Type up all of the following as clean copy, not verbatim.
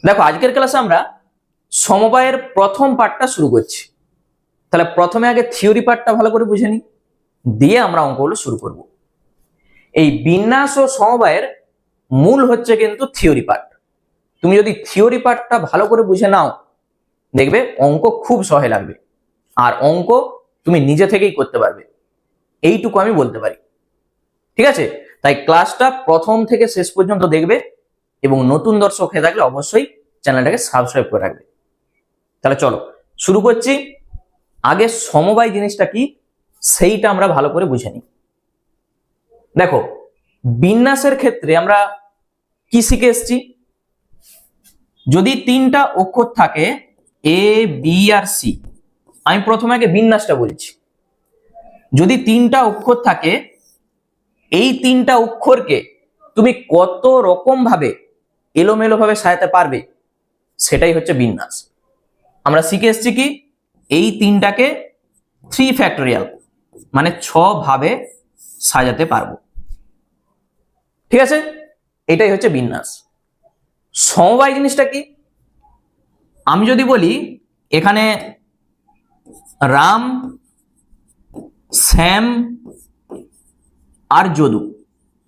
দেখো আজকের ক্লাসে আমরা সমবায়ের প্রথম পার্টটা শুরু করছি। তাহলে প্রথমে আগে থিওরি পার্টটা ভালো করে বুঝে নিই, দিয়ে আমরা অঙ্কগুলো শুরু করব। এই বিন্যাস ও সমবায়ের মূল হচ্ছে কিন্তু থিওরি পার্ট। তুমি যদি থিওরি পার্টটা ভালো করে বুঝে নাও, দেখবে অঙ্ক খুব সহজ লাগবে, আর অঙ্ক তুমি নিজে থেকেই করতে পারবে, এইটুকু আমি বলতে পারি। ঠিক আছে, তাই ক্লাসটা প্রথম থেকে শেষ পর্যন্ত দেখবে, এবং নতুন দর্শক হয়ে থাকলে অবশ্যই চ্যানেলটাকে সাবস্ক্রাইব করে রাখবে। তাহলে চলো শুরু করছি। আগে সমবায় জিনিসটা কি সেইটা আমরা ভালো করে বুঝে নিই। দেখো বিন্যাসের ক্ষেত্রে আমরা কি শিখে এসেছি, যদি তিনটা অক্ষর থাকে এ বি আর সি, আমি প্রথমে আগে বিন্যাসটা বলছি। যদি তিনটা অক্ষর থাকে, এই তিনটা অক্ষরকে তুমি কত রকম ভাবে এলোমেলো ভাবে সাজাতে পারবে, সেটাই হচ্ছে বিন্যাস। আমরা শিখে এসেছি কি এই তিনটাকে 3 ফ্যাক্টোরিয়াল মানে 6 ভাবে সাজাতে পারবো। ঠিক আছে, এটাই হচ্ছে বিন্যাস। সমবায় জিনিসটা কি, আমি যদি বলি এখানে রাম, শ্যাম আর যদু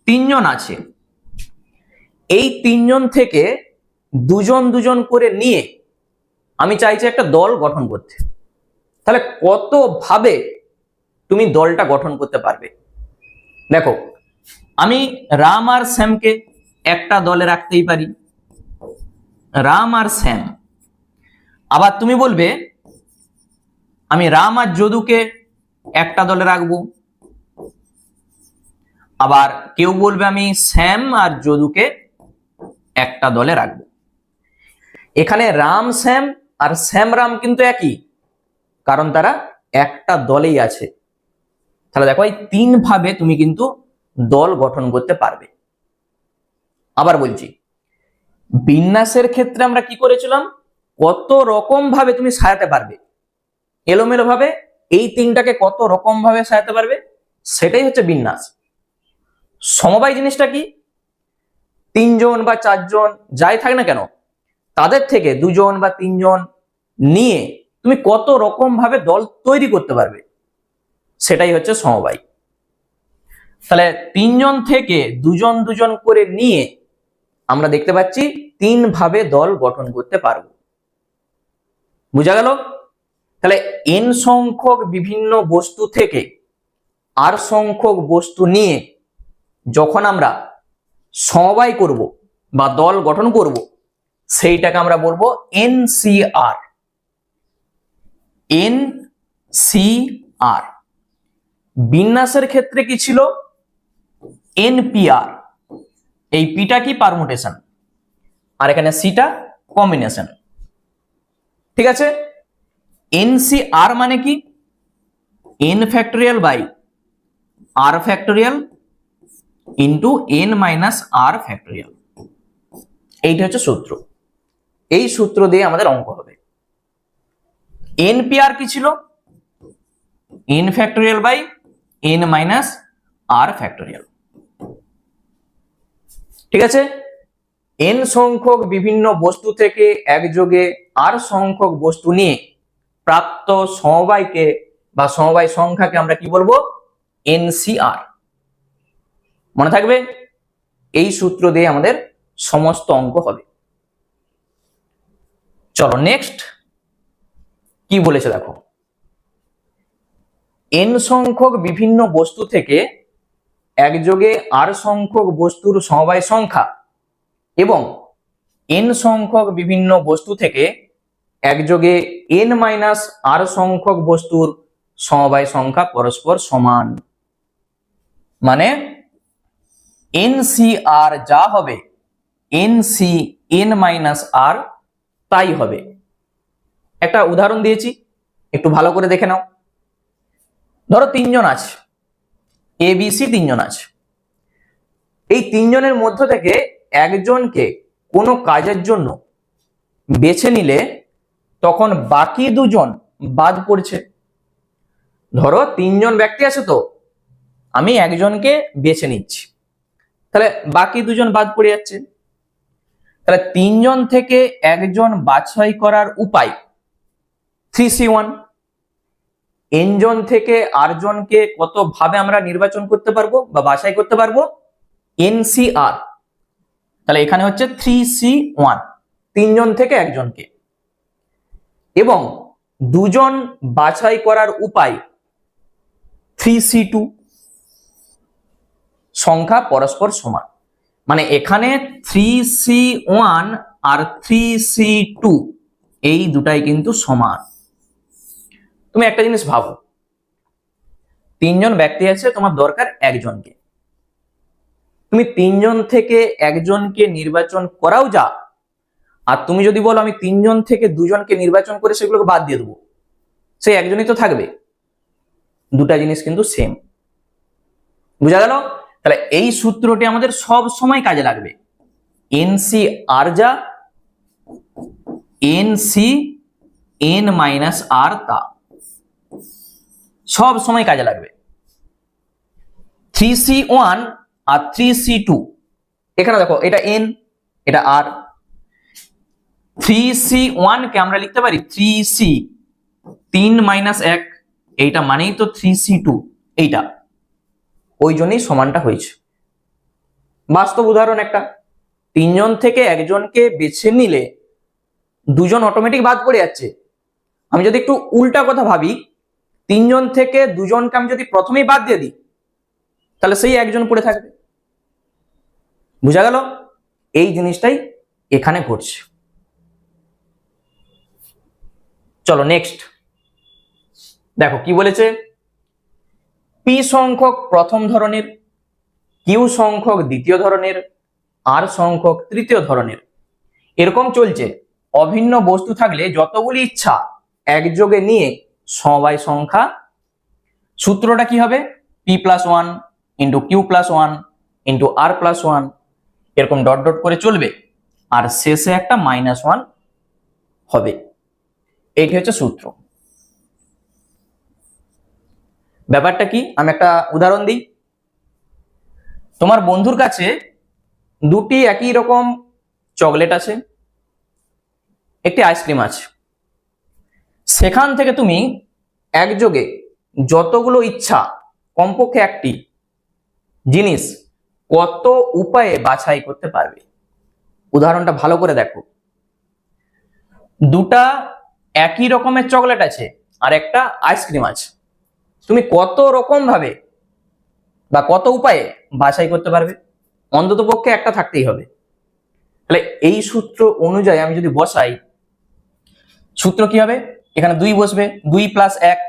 তিনজন আছে, এই তিনজন থেকে দুজন দুজন করে নিয়ে আমি চাইছি একটা দল গঠন করতে। তাহলে কত ভাবে তুমি দলটা গঠন করতে পারবে। দেখো আমি রাম আর শ্যামকে একটা দলে রাখতেই পারি, রাম আর শ্যাম। আবার তুমি বলবে আমি রাম আর যদুকে একটা দলে রাখবো, আবার কেউ বলবে আমি শ্যাম আর যদুকে একটা দলে রাখবো। এখানে রাম শ্যাম আর শ্যাম রাম কিন্তু একই, কারণ তারা একটা দলেই আছে। তাহলে দেখো এই 3 ভাবে তুমি কিন্তু দল গঠন করতে পারবে। আবার বলছি, বিন্যাসের ক্ষেত্রে আমরা কি করেছিলাম, কত রকম ভাবে তুমি সাজাতে পারবে এলোমেলো ভাবে, এই তিনটাকে কত রকম ভাবে সাজাতে পারবে, সেটাই হচ্ছে বিন্যাস। সমবায় জিনিসটা কি, 3 জন বা 4 জন যাই থাক না কেন, তাদের থেকে 2 জন বা 3 জন নিয়ে তুমি কত রকম ভাবে দল তৈরি করতে পারবে, সেটাই হচ্ছে সমবায়। তাহলে 3 জন থেকে 2 জন 2 জন করে নিয়ে আমরা দেখতে পাচ্ছি 3 ভাবে দল গঠন করতে পারবো। বুঝা গেল? তাহলে n সংখ্যক বিভিন্ন বস্তু থেকে r সংখ্যক বস্তু নিয়ে যখন আমরা সমবায় করব বা দল গঠন করব, সেইটাকে আমরা বলবো NCR। NCR। বিন্যাসের ক্ষেত্রে কি ছিল, NPR। এই পিটা কি পারমুটেশন, আর এখানে সিটা কম্বিনেশন। ঠিক আছে, NCR মানে কি n factorial by r factorial into n minus r factorial. এইটা হচ্ছে সূত্র, এই সূত্র দিয়ে আমাদের অঙ্ক হবে। NPR কি ছিল, n factorial by n minus r factorial. ঠিক আছে, n সংখ্যক বিভিন্ন বস্তু থেকে একযোগে r সংখ্যক বস্তু নিয়ে প্রাপ্ত সমবায়কে বা সমবায় সংখ্যাকে আমরা কি বলবো, NCR। মনে থাকবে, এই সূত্র দিয়ে আমাদের সমস্ত অঙ্ক হবে। চলো নেক্সট কি বলেছে দেখো, n সংখ্যক বিভিন্ন বস্তু থেকে একযোগে r সংখ্যক বস্তুর সমবায় সংখ্যা এবং n সংখ্যক বিভিন্ন বস্তু থেকে একযোগে n মাইনাস r সংখ্যক বস্তুর সমবায় সংখ্যা পরস্পর সমান। মানে NCR যা হবে NC n মাইনাস r তাই হবে। একটা উদাহরণ দিয়েছি, একটু ভালো করে দেখে নাও। ধরো 3 জন আছে, ABC 3 জন আছে। এই 3 জনের মধ্য থেকে একজনকে কোনো কাজের জন্য বেছে নিলে তখন বাকি 2 জন বাদ পড়ছে। ধরো 3 জন ব্যক্তি আছে, তো আমি একজনকে বেছে নিচ্ছি, তাহলে বাকি 2 জন বাদ পড়ে যাচ্ছে। তাহলে 3 জন থেকে একজন বাছাই করার উপায় 3C1। n জন থেকে r জনকে কত ভাবে আমরা নির্বাচন করতে পারবো বা বাছাই করতে পারবো NCR। তাহলে এখানে হচ্ছে 3C1, 3 জন থেকে একজনকে, এবং 2 জন বাছাই করার উপায় 3C2। সংখ্যা পরস্পর সমান, মানে এখানে 3C1 আর 3C2 এই দুটাই কিন্তু সমান। তুমি একটা জিনিস ভাবো, 3 জন ব্যক্তি আছে, তোমার দরকার একজনকে, তুমি 3 জন থেকে একজনকে নির্বাচন করাও যা, আর তুমি যদি বলো আমি 3 জন থেকে 2 জনকে নির্বাচন করে সেগুলোকে বাদ দিয়ে দেবো, সেই একজনই তো থাকবে। দুটা জিনিস কিন্তু সেম। বুঝা গেল? তাহলে এই সূত্রটি আমাদের সব সময় কাজে লাগবে। NCR যা, NCN-R তা সব সময় কাজে লাগবে। 3C1 আর 3C2, এখানে দেখো এটা N, এটা R। 3C1 কে আমরা লিখতে পারি 3C, 3 - 1, এইটা মানেই তো 3C2, এইটা, ওই জন্যই সমানটা হয়েছে। বাস্তব উদাহরণ একটা, 3 জন থেকে একজনকে বেছে নিলে 2 জন অটোমেটিক বাদ পড়ে যাচ্ছে। আমি যদি একটু উল্টা কথা ভাবি, 3 জন থেকে 2 জনকে আমি যদি প্রথমেই বাদ দিয়ে দিই, তাহলে সেই একজন পড়ে থাকবে। বুঝা গেল? এই জিনিসটাই এখানে ঘটছে। চলো নেক্সট দেখো কি বলেছে। P সংখ্যক প্রথম ধরনের, Q সংখ্যক দ্বিতীয় ধরনের, R সংখ্যক তৃতীয় ধরনের, এরকম চলছে। অভিন্ন বস্তু থাকলে যতগুলি ইচ্ছা একযোগে নিয়ে সমবায় সংখ্যা। সূত্রটা কি হবে? P+1 × Q+1 × R+1, এরকম ডট ডট করে চলবে, আর শেষে একটা -1 হবে। এইটি হচ্ছে সূত্র। ব্যাপারটা কি, আমি একটা উদাহরণ দিই। তোমার বন্ধুর কাছে দুটি একই রকম চকলেট আছে, একটি আইসক্রিম আছে। সেখান থেকে তুমি একযোগে যতগুলো ইচ্ছা, কমপক্ষে একটি জিনিস কত উপায়ে বাছাই করতে পারবে? উদাহরণটা ভালো করে দেখো। দুটা একই রকমের চকলেট আছে আর একটা আইসক্রিম আছে, তুমি কত রকম ভাবে বা কত উপায়ে বাছাই করতে পারবে? অন্তত পক্ষে একটা থাকতেই হবে। তাহলে এই সূত্র অনুযায়ী আমি যদি বসাই, সূত্র কি হবে? এখানে 2 বসবে, 2 + 1।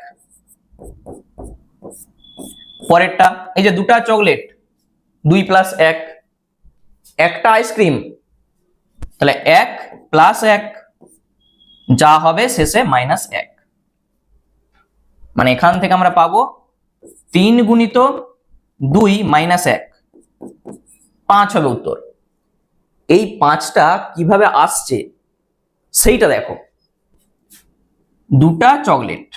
পরেরটা, এই যে দুটা চকলেট, 2 + 1, একটা আইসক্রিম, তাহলে 1 + 1, যা হবে শেষে -1। মানে এখান থেকে আমরা পাবো 3 × 2 - 1, 5 হবে উত্তর। এই 5টা কিভাবে আসছে সেইটা দেখো। দুটা চকলেট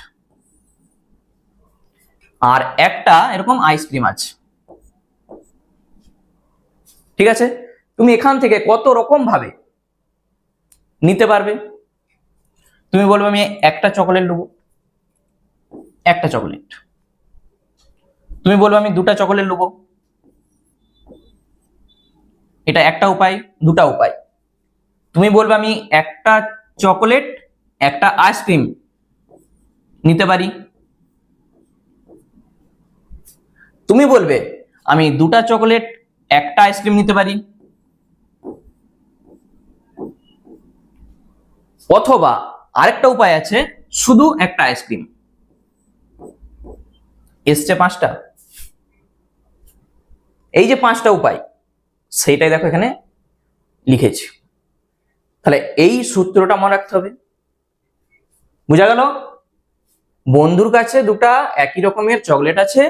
আর একটা এরকম আইসক্রিম আছে, ঠিক আছে? তুমি এখান থেকে কত রকম ভাবে নিতে পারবে? তুমি বলবে আমি একটা চকলেট নেবো, একটা চকলেট। তুমি বলবে আমি দুটা চকলেট নেবো, এটা একটা উপায়, দুটা উপায়। তুমি বলবে আমি একটা চকলেট একটা আইসক্রিম নিতে পারি। তুমি বলবে আমি দুটা চকলেট একটা আইসক্রিম নিতে পারি। অথবা আরেকটা উপায় আছে, শুধু একটা আইসক্রিম। এসছে 5টা। এই যে 5টা উপায়, সেইটাই দেখো এখানে লিখেছি। তাহলে এই সূত্রটা মনে রাখতে হবে। বুঝা গেল? বন্ধুর কাছে দুটা একই রকমের চকলেট আছে,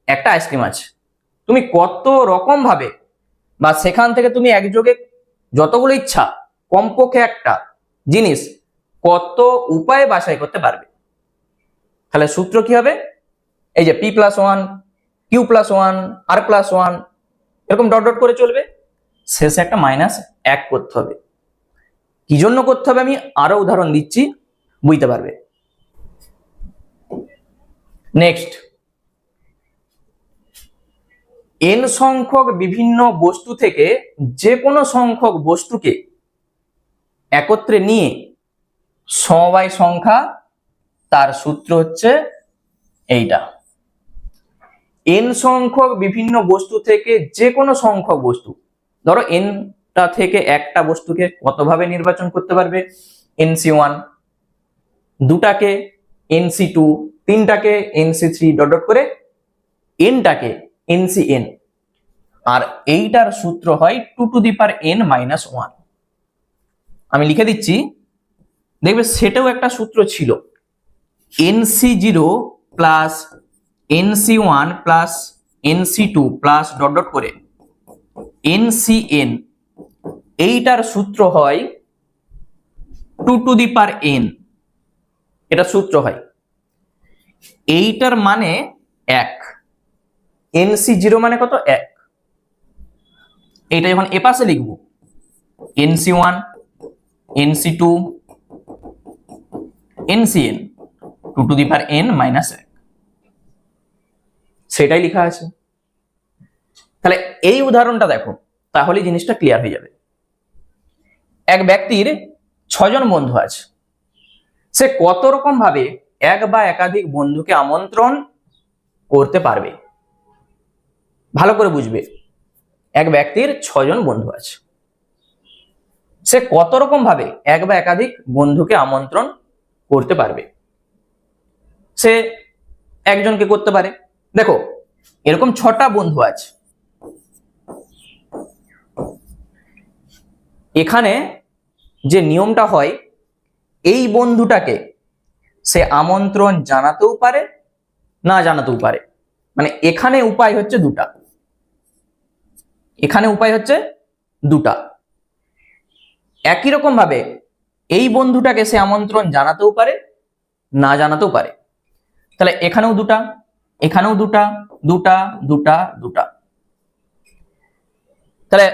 একটা আইসক্রিম আছে, তুমি কত রকম ভাবে বা সেখান থেকে তুমি একযোগে যতগুলো ইচ্ছা কমপক্ষে একটা জিনিস কত উপায়ে বাছাই করতে পারবে? তাহলে সূত্র কি হবে? এই যে P+1, Q+1, R+1, এরকম ডট ডট করে চলবে, শেষে একটা -1 করতে হবে। কি জন্য করতে হবে আমি আরো উদাহরণ দিচ্ছি, বুঝতে পারবে। নেক্সট, n সংখ্যক বিভিন্ন বস্তু থেকে যে কোনো সংখ্যক বস্তুকে একত্রে নিয়ে সমবায় সংখ্যা, তার সূত্র হচ্ছে এইটা। n সংখ্যক বিভিন্ন বস্তু থেকে যে কোনো সংখ্যক বস্তু, ধরো nটা থেকে একটা বস্তুকে কতভাবে নির্বাচন করতে পারবে, nc1, দুটাকে nc2, তিনটাকে nc3 ডট ডট করে nটাকে ncn, আর এইটার সূত্র হয় 2n-1। আমি লিখে দিচ্ছি, দেখবে সেটাও একটা সূত্র ছিল, nc0 plus nc1 plus nc2 plus dot dot করে ncn, এইটার সূত্র হয় 2n, এটা সূত্র হয়। এইটার মানে 1, nc0 মানে কত, 1। এইটা যখন এপাশে লিখবো nc1 nc2 ncn 2n-1, সেটাই লেখা আছে। তাহলে এই উদাহরণটা দেখো, তাহলে জিনিসটা ক্লিয়ার হয়ে যাবে। এক ব্যক্তির 6 জন বন্ধু আছে, সে কত রকম ভাবে এক বা একাধিক বন্ধুকে আমন্ত্রণ করতে পারবে, ভালো করে বুঝবে। এক ব্যক্তির 6 জন বন্ধু আছে, সে কত রকম ভাবে এক বা একাধিক বন্ধুকে আমন্ত্রণ করতে পারবে। সে একজনকে করতে পারে, দেখো এরকম 6টা বন্ধু আছে, এখানে যে নিয়মটা হয়, এই বন্ধুটাকে সে আমন্ত্রণ জানাতেও পারে, না জানাতেও পারে। মানে এখানে উপায় হচ্ছে দুটা, এখানে উপায় হচ্ছে দুটা। একই রকম ভাবে এই বন্ধুটাকে সে আমন্ত্রণ জানাতেও পারে, না জানাতেও পারে। তাহলে এখানেও দুটা, এখানেও দুটা, দুটা দুটা দুটা। তাহলে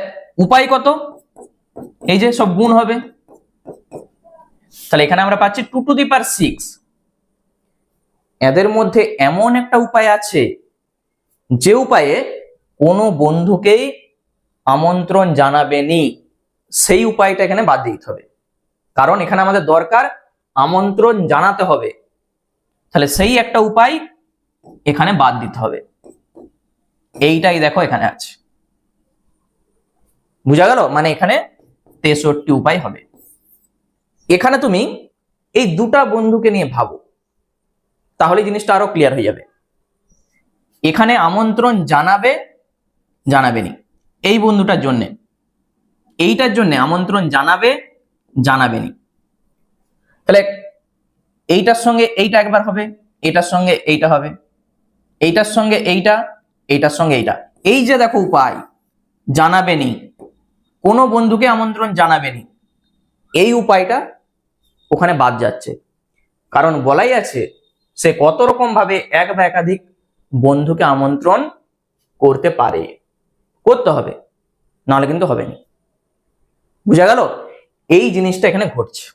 উপায় কত, এই যে সব গুণ হবে, তাহলে এখানে আমরা পাচ্ছি 2^6। এদের মধ্যে এমন একটা উপায় আছে, যে উপায়ে কোনো বন্ধুকেই আমন্ত্রণ জানাবেনি, সেই উপায়টা এখানে বাদ দিতে হবে, কারণ এখানে আমাদের দরকার আমন্ত্রণ জানাতে হবে। তাহলে সেই একটা উপায় এখানে বাদ দিতে হবে, এইটাই দেখো এখানে আছে। বুঝা গেল? মানে এখানে 63 উপায় হবে। এখানে তুমি এই দুটা বন্ধুকে নিয়ে ভাবো, তাহলে জিনিসটা আরো ক্লিয়ার হয়ে যাবে। এখানে আমন্ত্রণ জানাবে, জানাবেনি এই বন্ধুটার জন্য, এইটার জন্য আমন্ত্রণ জানাবে, জানাবেনি। তাহলে এইটার সঙ্গে এইটা একবার হবে, এটার সঙ্গে এইটা হবে, এইটার সঙ্গে এইটা, এইটার সঙ্গে এইটা। এই যে দেখো উপায়, জানাবেনি, কোনো বন্ধুকে আমন্ত্রণ জানাবেনি, এই উপায়টা ওখানে বাদ যাচ্ছে, কারণ বলাই আছে সে কত রকম ভাবে এক বা একাধিক বন্ধুকে আমন্ত্রণ করতে পারে, করতে হবে, নাহলে কিন্তু হবে না। বুঝা গেল? এই জিনিসটা এখানে ঘটছে।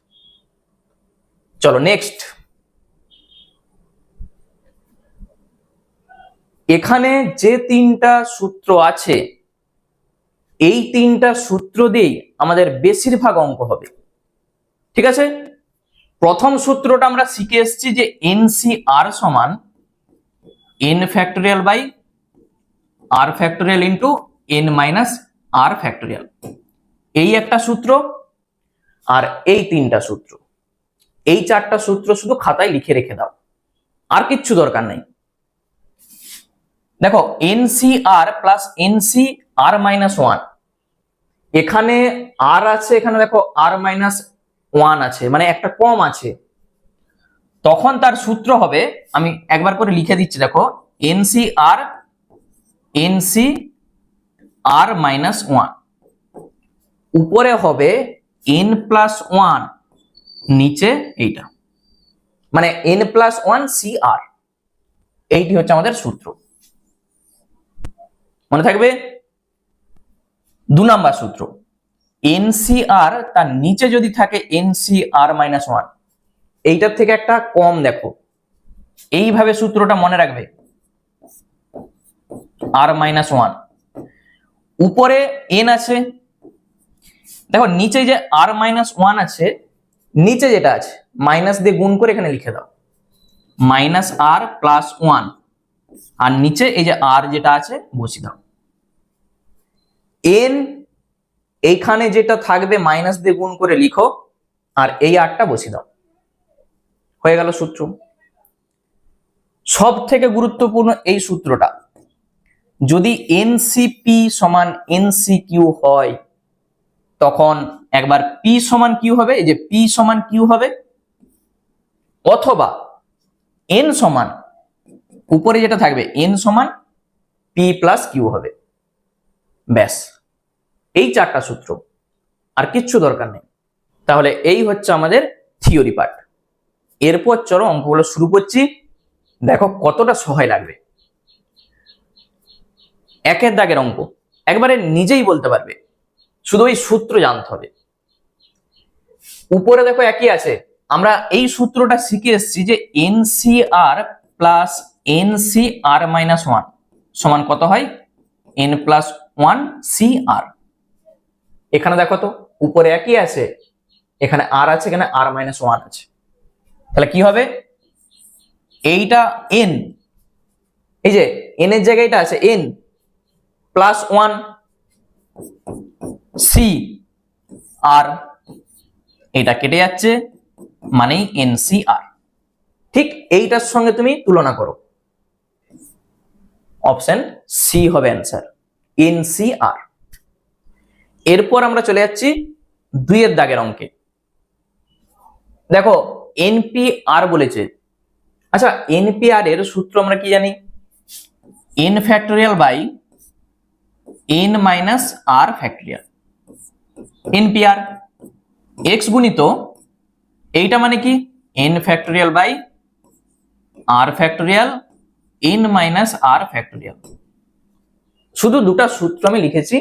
চলো নেক্সট, এখানে যে 3টা সূত্র আছে, এই 3টা সূত্র দিয়েই আমাদের বেশিরভাগ অঙ্ক হবে। ঠিক আছে, প্রথম সূত্রটা আমরা শিখে এসেছি যে NCR সমান n factorial by r factorial into n minus r factorial, এই একটা সূত্র। আর এই 3টা সূত্র, এই 4টা সূত্র শুধু খাতায় লিখে রেখে দাও, আর কিচ্ছু দরকার নাই। দেখো NCR প্লাস NCR মাইনাস 1, এখানে আর আছে, এখানে দেখো r মাইনাস 1 আছে, মানে একটা কম আছে, তখন তার সূত্র হবে, আমি একবার করে লিখে দিচ্ছি, দেখো NCR মাইনাস 1, উপরে হবে n প্লাস 1, নিচে এইটা, মানে n প্লাস 1 CR, এইটি হচ্ছে আমাদের সূত্র। মনে থাকবে? নাম্বার সূত্র, এনসিআর তার নিচে যদি থাকে এনসিআর মাইনাস ওয়ান, এইটার থেকে একটা কম দেখো, এইভাবে সূত্রটা মনে রাখবে, আর মাইনাস ওয়ান, উপরে এন আছে, দেখো নিচে যে আর মাইনাস ওয়ান আছে, নিচে যেটা আছে মাইনাস দিয়ে গুণ করে এখানে লিখে দাও, মাইনাস আর প্লাস ওয়ান, আর নিচে এই যে আর যেটা আছে বসিয়ে দাও। এন এইখানে যেটা থাকবে মাইনাস দিয়ে গুণ করে লিখো, আর এই আরটা বসিয়ে দাও, হয়ে গেল সূত্র। সব থেকে গুরুত্বপূর্ণ এই সূত্রটা, যদি এনসিপি সমান এনসিকিউ হয়, তখন একবার পি সমান কিউ হবে, এই যে পি সমান কিউ হবে, অথবা এন সমান উপরে যেটা থাকবে এন সমান পি প্লাস কিউ হবে। ব্যাস, এই চারটা সূত্র, আর কিচ্ছু দরকার নেই। তাহলে এই হচ্ছে আমাদের থিওরি পার্ট। এরপর চলো অঙ্কগুলো শুরু করছি, দেখো কতটা সহায় লাগবে। একের দাগের অঙ্ক একবারে নিজেই বলতে পারবে, শুধু ওই সূত্র জানতে হবে। উপরে দেখো একই আছে, আমরা এই সূত্রটা শিখে এসেছি যে NCR plus NCR minus one সমান কত হয়, এন প্লাস ওয়ান সি আর। এখানে দেখো তো উপরে একই আছে, এখানে আর আছে, এখানে আর মাইনাস ওয়ান আছে, তাহলে কি হবে, এইটা এন, এই যে এন এর জায়গায় এটা আছে এন প্লাস ওয়ান সি আর, এটা কেটে যাচ্ছে মানেই এনসিআর। ঠিক এইটার সঙ্গে তুমি তুলনা করো, অপশন সি হবে অ্যান্সার, এনসিআর। এরপর আমরা চলে যাচ্ছি দুইয়ের দাগের অঙ্কে। দেখো এনপিআর বলেছে, আচ্ছা এনপিআর এর সূত্র আমরা কি জানি, N factorial by N minus R factorial. NPR X গুণিত এইটা মানে কি N factorial by R factorial N minus R factorial. শুধু দুটা সূত্র আমি লিখেছি,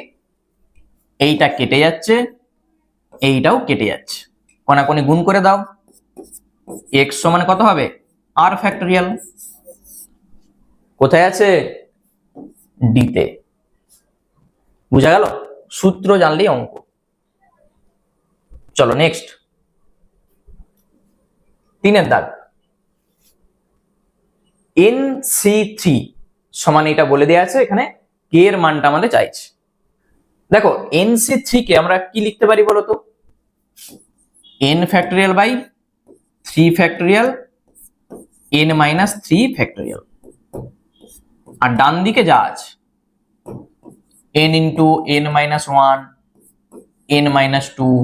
এইটা কেটে যাচ্ছে, এইটাও কেটে যাচ্ছে, কোনাকুনি গুণ করে দাও, এক্স সমান কত হবে আর ফ্যাক্টোরিয়াল, কোথায় আছে ডিতে। বুঝা গেল, সূত্র জানলেই অঙ্ক। চলো নেক্সট, তিনের দাগ, NC3 সমান এটা বলে দেওয়া আছে, এখানে কে এর মানটা আমাদের চাইছে। দেখো NC3 কে আমরা কি লিখতে পারি বলতো, n factorial by 3 factorial n minus 3 factorial, আর ডান দিকে যা আছে n into n minus 1 n minus 2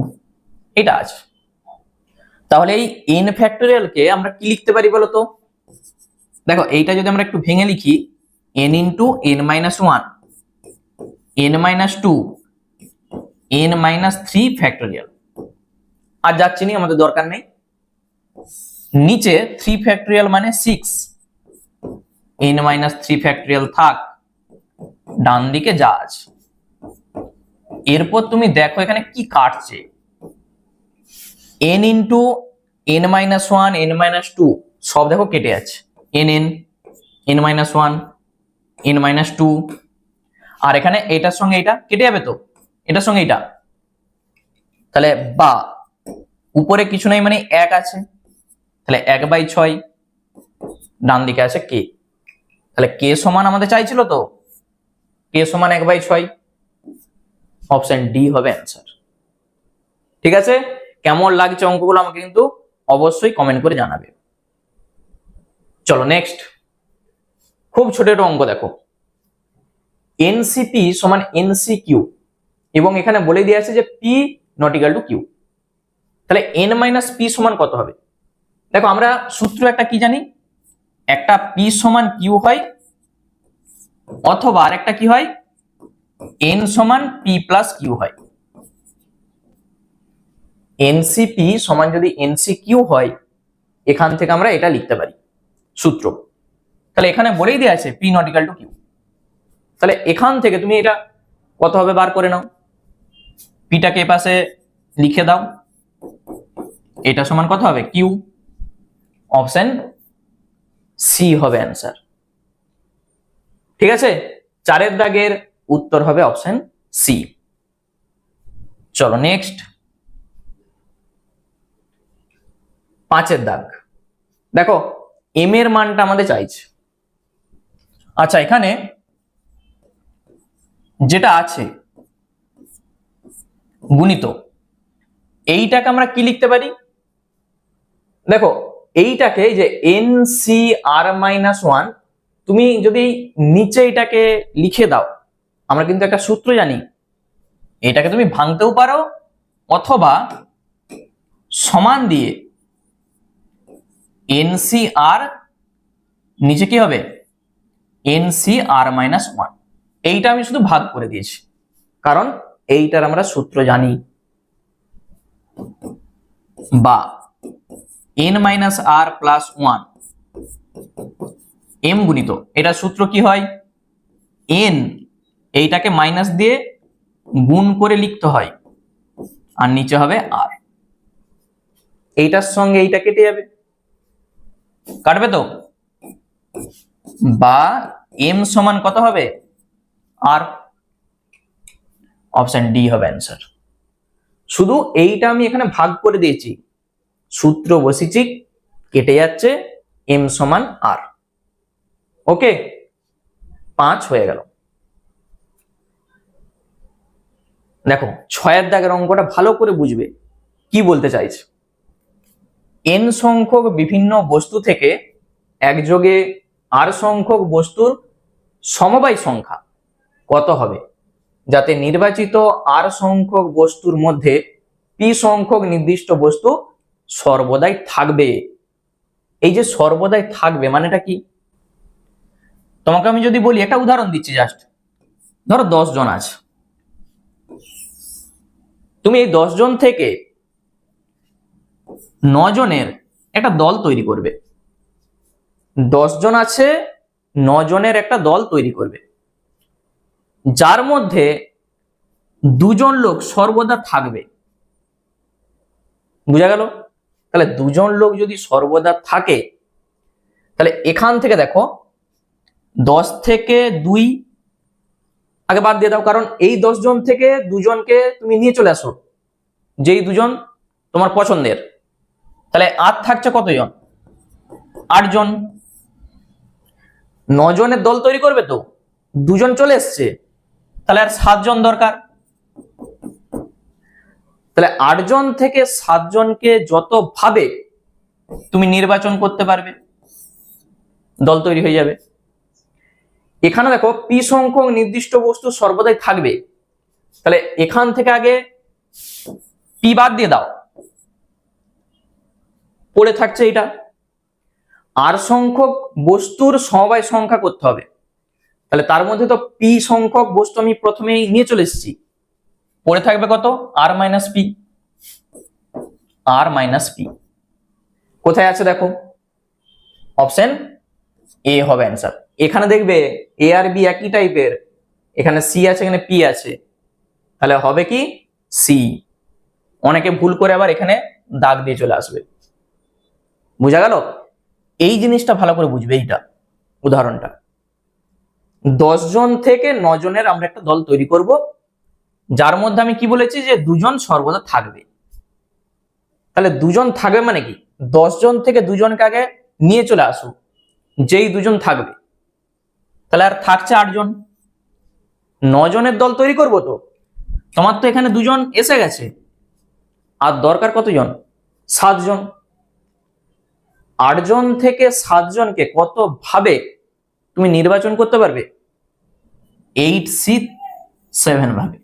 এটা আছে। তাহলে এই n ফ্যাক্টোরিয়াল কে আমরা কি লিখতে পারি বলতো, দেখো এইটা যদি আমরা একটু ভেঙে লিখি, n into n minus 1 n minus 2 n minus 3 factorial, আর যাচ্ছি না, আমাদের দরকার নেই। নিচে 3 ফ্যাক্টোরিয়াল মানে 6 n মাইনাস 3 ফ্যাক্টোরিয়াল থাক, ডান দিকে যা আছে। এরপর তুমি দেখো এখানে কি কাটছে, n into n minus 1 n minus 2 সব দেখো কেটে যাচ্ছে, n n n minus 1 n minus 2, আর এখানে এটার সঙ্গে এটা কেটে যাবে, তো এটার সঙ্গে এটা, তাহলে বা উপরে কিছু নাই মানে 1 আছে, তাহলে 1/6, ডান দিকে আছে কে, তাহলে কে সমান আমাদের চাইছিল, তো কে সমান 1/6, অপশন ডি হবে অ্যান্সার। ঠিক আছে, কেমন লাগছে অঙ্কগুলো আমাকে কিন্তু অবশ্যই কমেন্ট করে জানাবে। চলো নেক্সট, খুব ছোট একটা অঙ্ক দেখো, এনসিপি সমান এনসিকিউ, এবং এখানে বলে দেওয়া আছে যে P not equal to Q, তাহলে এন মাইনাস পি সমান কত হবে। দেখো আমরা সূত্র একটা কি জানি, একটা পি সমান কিউ হয়, অথবা আর একটা কি হয় এন সমান পি প্লাস কিউ হয়। এনসিপি সমান যদি এনসিকিউ হয়, এখান থেকে আমরা এটা লিখতে পারি সূত্র। তাহলে এখানে বলেই দেওয়া আছে P not equal to Q, তাহলে এখান থেকে তুমি এটা কত হবে বার করে নাও, পিটাকে পাশে লিখে দাও, এটা সমান কত হবে কিউ। অপশন সি হবে অ্যান্সার। ঠিক আছে, 4 দাগের উত্তর হবে অপশন সি। চলো নেক্সট 5 দাগ। দেখো এম এর মানটা আমাদের চাইছে। আচ্ছা, এখানে যেটা আছে গুণিত, এইটাকে আমরা কি লিখতে পারি? দেখো এইটাকে যে এন সি আর মাইনাস ওয়ান, তুমি যদি নিচে এটাকে লিখে দাও, আমরা কিন্তু একটা সূত্র জানি, এটাকে তুমি ভাঙতেও পারো অথবা সমান দিয়ে এন সি আর নিচে কি হবে এন সি আর মাইনাস ওয়ান, এইটা আমি শুধু ভাগ করে দিয়েছি কারণ এইটার আমরা সূত্র জানি। বা এন মাইনাস আর প্লাস ওয়ান এম গুণিত, এটা সূত্র কি হয়, এন এইটাকে মাইনাস দিয়ে গুণ করে লিখতে হয় আর নিচে হবে আর। এইটার সঙ্গে এইটা কেটে যাবে, কাটবে তো, বা এম সমান কত হবে আর। অপশন ডি হবে অ্যান্সার। শুধু এইটা আমি এখানে ভাগ করে দিয়েছি, সূত্র বসিয়েছি, কেটে যাচ্ছে, এম সমান আর। ওকে, 5 হয়ে গেল। দেখো 6 দাগের অঙ্কটা ভালো করে বুঝবে কি বলতে চাইছে। এন সংখ্যক বিভিন্ন বস্তু থেকে একযোগে আর সংখ্যক বস্তুর সমবায় সংখ্যা কত হবে যাতে নির্বাচিত আর সংখ্যক বস্তুর মধ্যে পি সংখ্যক নির্দিষ্ট বস্তু সর্বদাই থাকবে। এই যে সর্বদাই থাকবে মানেটা কি? তোমাকে আমি যদি বলি, একটা উদাহরণ দিচ্ছি জাস্ট, ধরো 10 জন আছে, তুমি এই 10 জন থেকে 9 জনের একটা দল তৈরি করবে। 10 জন আছে, 9 জনের একটা দল তৈরি করবে, যার মধ্যে 2 জন লোক সর্বদা থাকবে। বুঝা গেল? তাহলে 2 জন লোক যদি সর্বদা থাকে, তাহলে এখান থেকে দেখো 10 থেকে 2 আগে বাদ দিয়ে দাও, কারণ এই 10 জন থেকে 2 জনকে তুমি নিয়ে চলে আসো, যেই 2 জন তোমার পছন্দের। তাহলে আর থাকছে কতজন? 8 জন। 9 জনের দল তৈরি করবে তো, 2 জন চলে এসছে, তাহলে আর 7 জন দরকার। তাহলে 8 জন থেকে 7 জনকে যত ভাবে তুমি নির্বাচন করতে পারবে, দল তৈরি হয়ে যাবে। এখানে দেখো পি সংখ্যক নির্দিষ্ট বস্তু সর্বদাই থাকবে, তাহলে এখান থেকে আগে পি বাদ দিয়ে দাও, পড়ে থাকছে এটা। আর সংখ্যক বস্তুর সমবায় সংখ্যা করতে হবে, তাহলে তার মধ্যে তো পি সংখ্যক বস্তু আমি প্রথমেই নিয়ে চলে এসেছি, পড়ে থাকবে কত? আর মাইনাস পি। আর মাইনাস পি কোথায় আছে দেখো, অপশন এ হবে অ্যান্সার। এখানে দেখবে এ আর বি একই টাইপের, এখানে সি আছে, এখানে পি আছে, তাহলে হবে কি সি। অনেকে ভুল করে আবার এখানে দাগ দিয়ে চলে আসবে। বুঝা গেল? এই জিনিসটা ভালো করে বুঝবে, এইটা উদাহরণটা। 10 জন থেকে 9 জনের আমরা একটা দল তৈরি করব, যার মধ্যে আমি কি বলেছি যে 2 জন সর্বদা থাকবে। তাহলে 2 জন থাকবে মানে কি, 10 জন থেকে 2 জনকে আগে নিয়ে চলে আসুক, যেই 2 জন থাকবে, তাহলে আর থাকছে 8 জন। 9 জনের দল তৈরি করব তো, তোমার তো এখানে 2 জন এসে গেছে, আর দরকার কতজন? 7 জন। 8 জন থেকে 7 জনকে কত ভাবে তুমি নির্বাচন করতে পারবে? 8C7 ভাবে।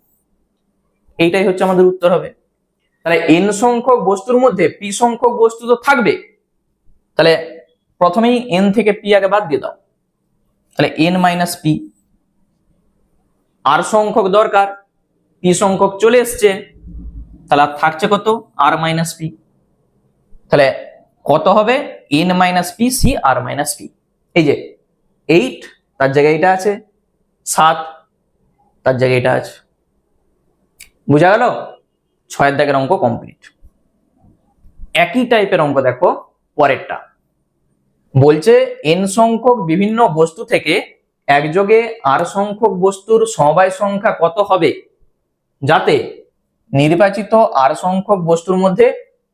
এইটাই হচ্ছে আমাদের উত্তর হবে। তাহলে n সংখ্যক বস্তুর মধ্যে p সংখ্যক বস্তু তো থাকবে, তাহলে প্রথমেই n থেকে p আগে বাদ দিয়ে দাও, তাহলে n মাইনাস p। আর সংখ্যক দরকার, p সংখ্যক চলে এসছে, তাহলে আর থাকছে কত? r minus p। তাহলে কত হবে? n minus p c r minus p। এই যে 8 তার জায়গায় এটা আছে, 7 তার জায়গায় এটা আছে। বুঝা গেল? 6 দাগের অঙ্ক কমপ্লিট। একই টাইপের অঙ্ক দেখো পরেরটা, বলছে n সংখ্যক বিভিন্ন বস্তু থেকে একযোগে r সংখ্যক বস্তুর সমবায় সংখ্যা কত হবে যাতে নির্বাচিত r সংখ্যক বস্তুর মধ্যে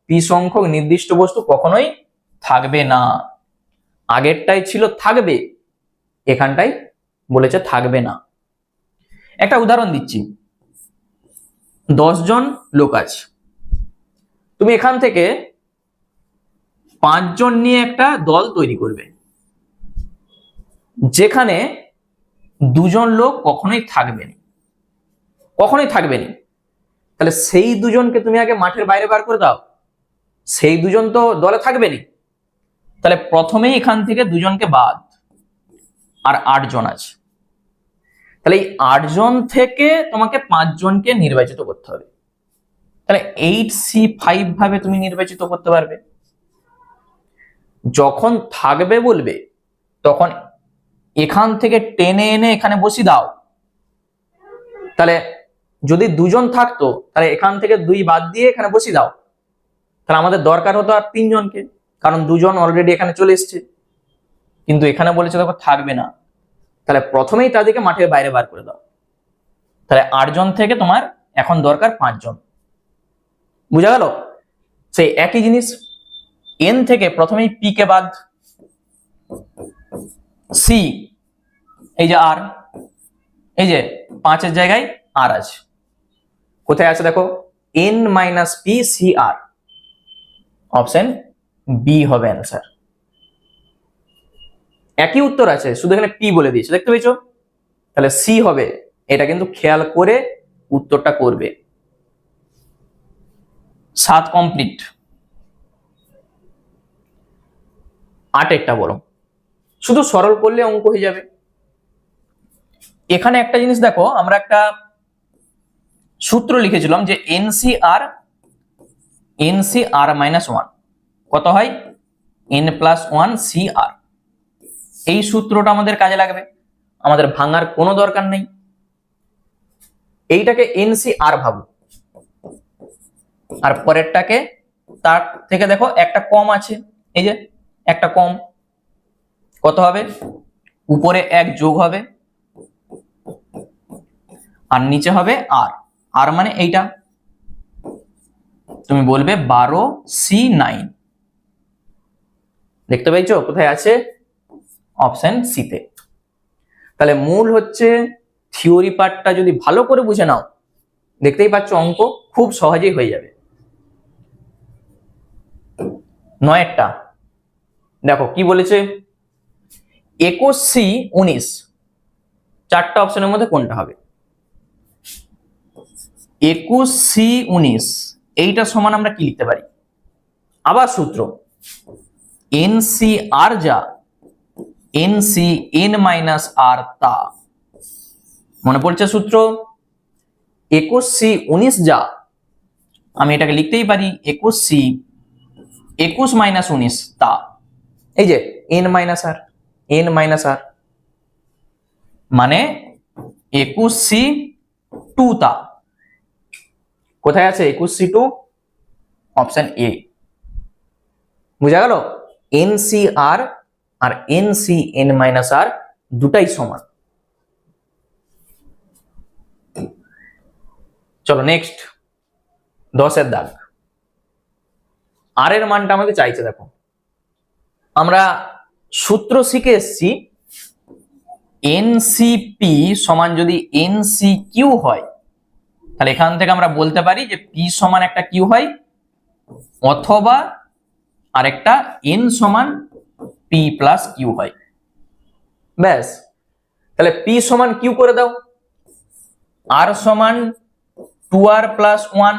p সংখ্যক নির্দিষ্ট বস্তু কখনোই থাকবে না। আগেরটাই ছিল থাকবে, এখানটাই বলেছে থাকবে না। একটা উদাহরণ দিচ্ছি, 10 জন লোক আছে, তুমি এখান থেকে 5 জন নিয়ে একটা দল তৈরি করবে, যেখানে 2 জন লোক কখনোই থাকবে না, কখনোই থাকবে না। তাহলে সেই 2 জনকে তুমি আগে মাঠের বাইরে বার করে দাও, সেই 2 জন তো দলে থাকবে না। তাহলে প্রথমেই এখান থেকে 2 জনকে বাদ, আর 8 জন আছে। তাহলে এই 8 জন থেকে তোমাকে 5 জনকে নির্বাচিত করতে হবে। তাহলে 8C5 ভাবে তুমি নির্বাচিত করতে পারবে। যখন থাকবে বলবে তখন এখান থেকে টেনে এনে এখানে বসিয়ে দাও। তাহলে যদি 2 জন থাকতো তাহলে এখান থেকে 2 বাদ দিয়ে এখানে বসিয়ে দাও, তাহলে আমাদের দরকার হতো আর 3 জনকে, কারণ 2 জন অলরেডি এখানে চলে এসছে। কিন্তু এখানে বলেছে দেখো থাকবে না, তাহলে প্রথমেই তাদেরকে মাঠের বাইরে বার করে দাও। তাহলে 8 জন থেকে তোমার এখন দরকার 5 জন। বুঝা গেল? সেই একই জিনিস, n থেকে প্রথমেই p কে বাদ, c এই যে r, এই যে 5 এর জায়গায় r আছে, কোথায় আছে দেখো n - p c r, option B হবে অ্যান্সার। একই উত্তর আছে, শুধু এখানে p বলে দিয়েছে, দেখতে পেয়েছো? তাহলে c হবে, এটা কিন্তু খেয়াল করে উত্তরটা করবে। 7 কমপ্লিট। 8 বলো, শুধু সরল করলে অঙ্ক হয়ে যাবে। এখানে একটা জিনিস দেখো, আমরা একটা সূত্র লিখেছিলাম যে NCR -1 কত হয় n+1 CR। এই সূত্রটা আমাদের কাজে লাগবে, আমাদের ভাঙার কোনো দরকার নেই। এইটাকে NCR ভাবো, আর পরেরটাকে তার থেকে দেখো একটা কম আছে, এই যে একটা কম, কত হবে? উপরে 1 যোগ হবে আর নিচে হবে আর, আর মানে এইটা, তুমি বলবে 12C9। দেখতে পাইছো কোথায় আছে? অপশন সি তে। তাহলে মূল হচ্ছে থিওরি পার্টটা যদি ভালো করে বুঝে নাও, দেখতেই পাচ্ছ অঙ্ক খুব সহজেই হয়ে যাবে। 9টা দেখো কি বলেছে, 21C19, 4টা অপশনের মধ্যে কোনটা হবে? 21C19 এইটা সমান আমরা কি লিখতে পারি? আবার সূত্র NCR যা NCn-r তা, মনে পড়ছে সূত্র? 21C19 যা, আমি এটাকে লিখতেই পারি 21 তা, এই যে n-r, n-r মানে 21C2 তা। কোথায় আছে 21C2? Option A. বুঝা গেল? NCR আর NCn-r দুটাই সমান। চলো নেক্সট, 10 দাগ। আর এর মানটা আমাকে চাইছে, দেখো আমরা সূত্র শিখে এসেছি NCP সমান যদি NCQ হয়, তাহলে এখান থেকে আমরা বলতে পারি যে P সমান একটা Q হয়, অথবা আরেকটা N সমান P প্লাস Q হয়। ব্যাস, তাহলে P সমান Q করে দাও, R সমান 2r প্লাস 1,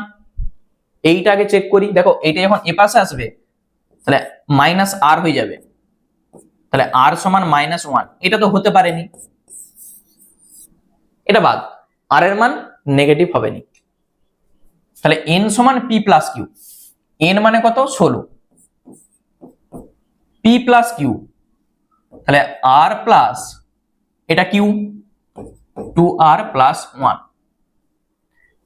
এইটা আগে চেক করি। দেখো এইটা যখন এ পাশে আসবে তাহলে মাইনাস আর হয়ে যাবে, তাহলে r সমান -1, এটা তো হতে পারেনি, এটা বাদ, আর এর মান নেগেটিভ হবে না। তাহলে n সমান p প্লাস কিউ, n মানে কত? 16, p প্লাস কিউ, তাহলে r প্লাস এটা কিউ 2r প্লাস 1,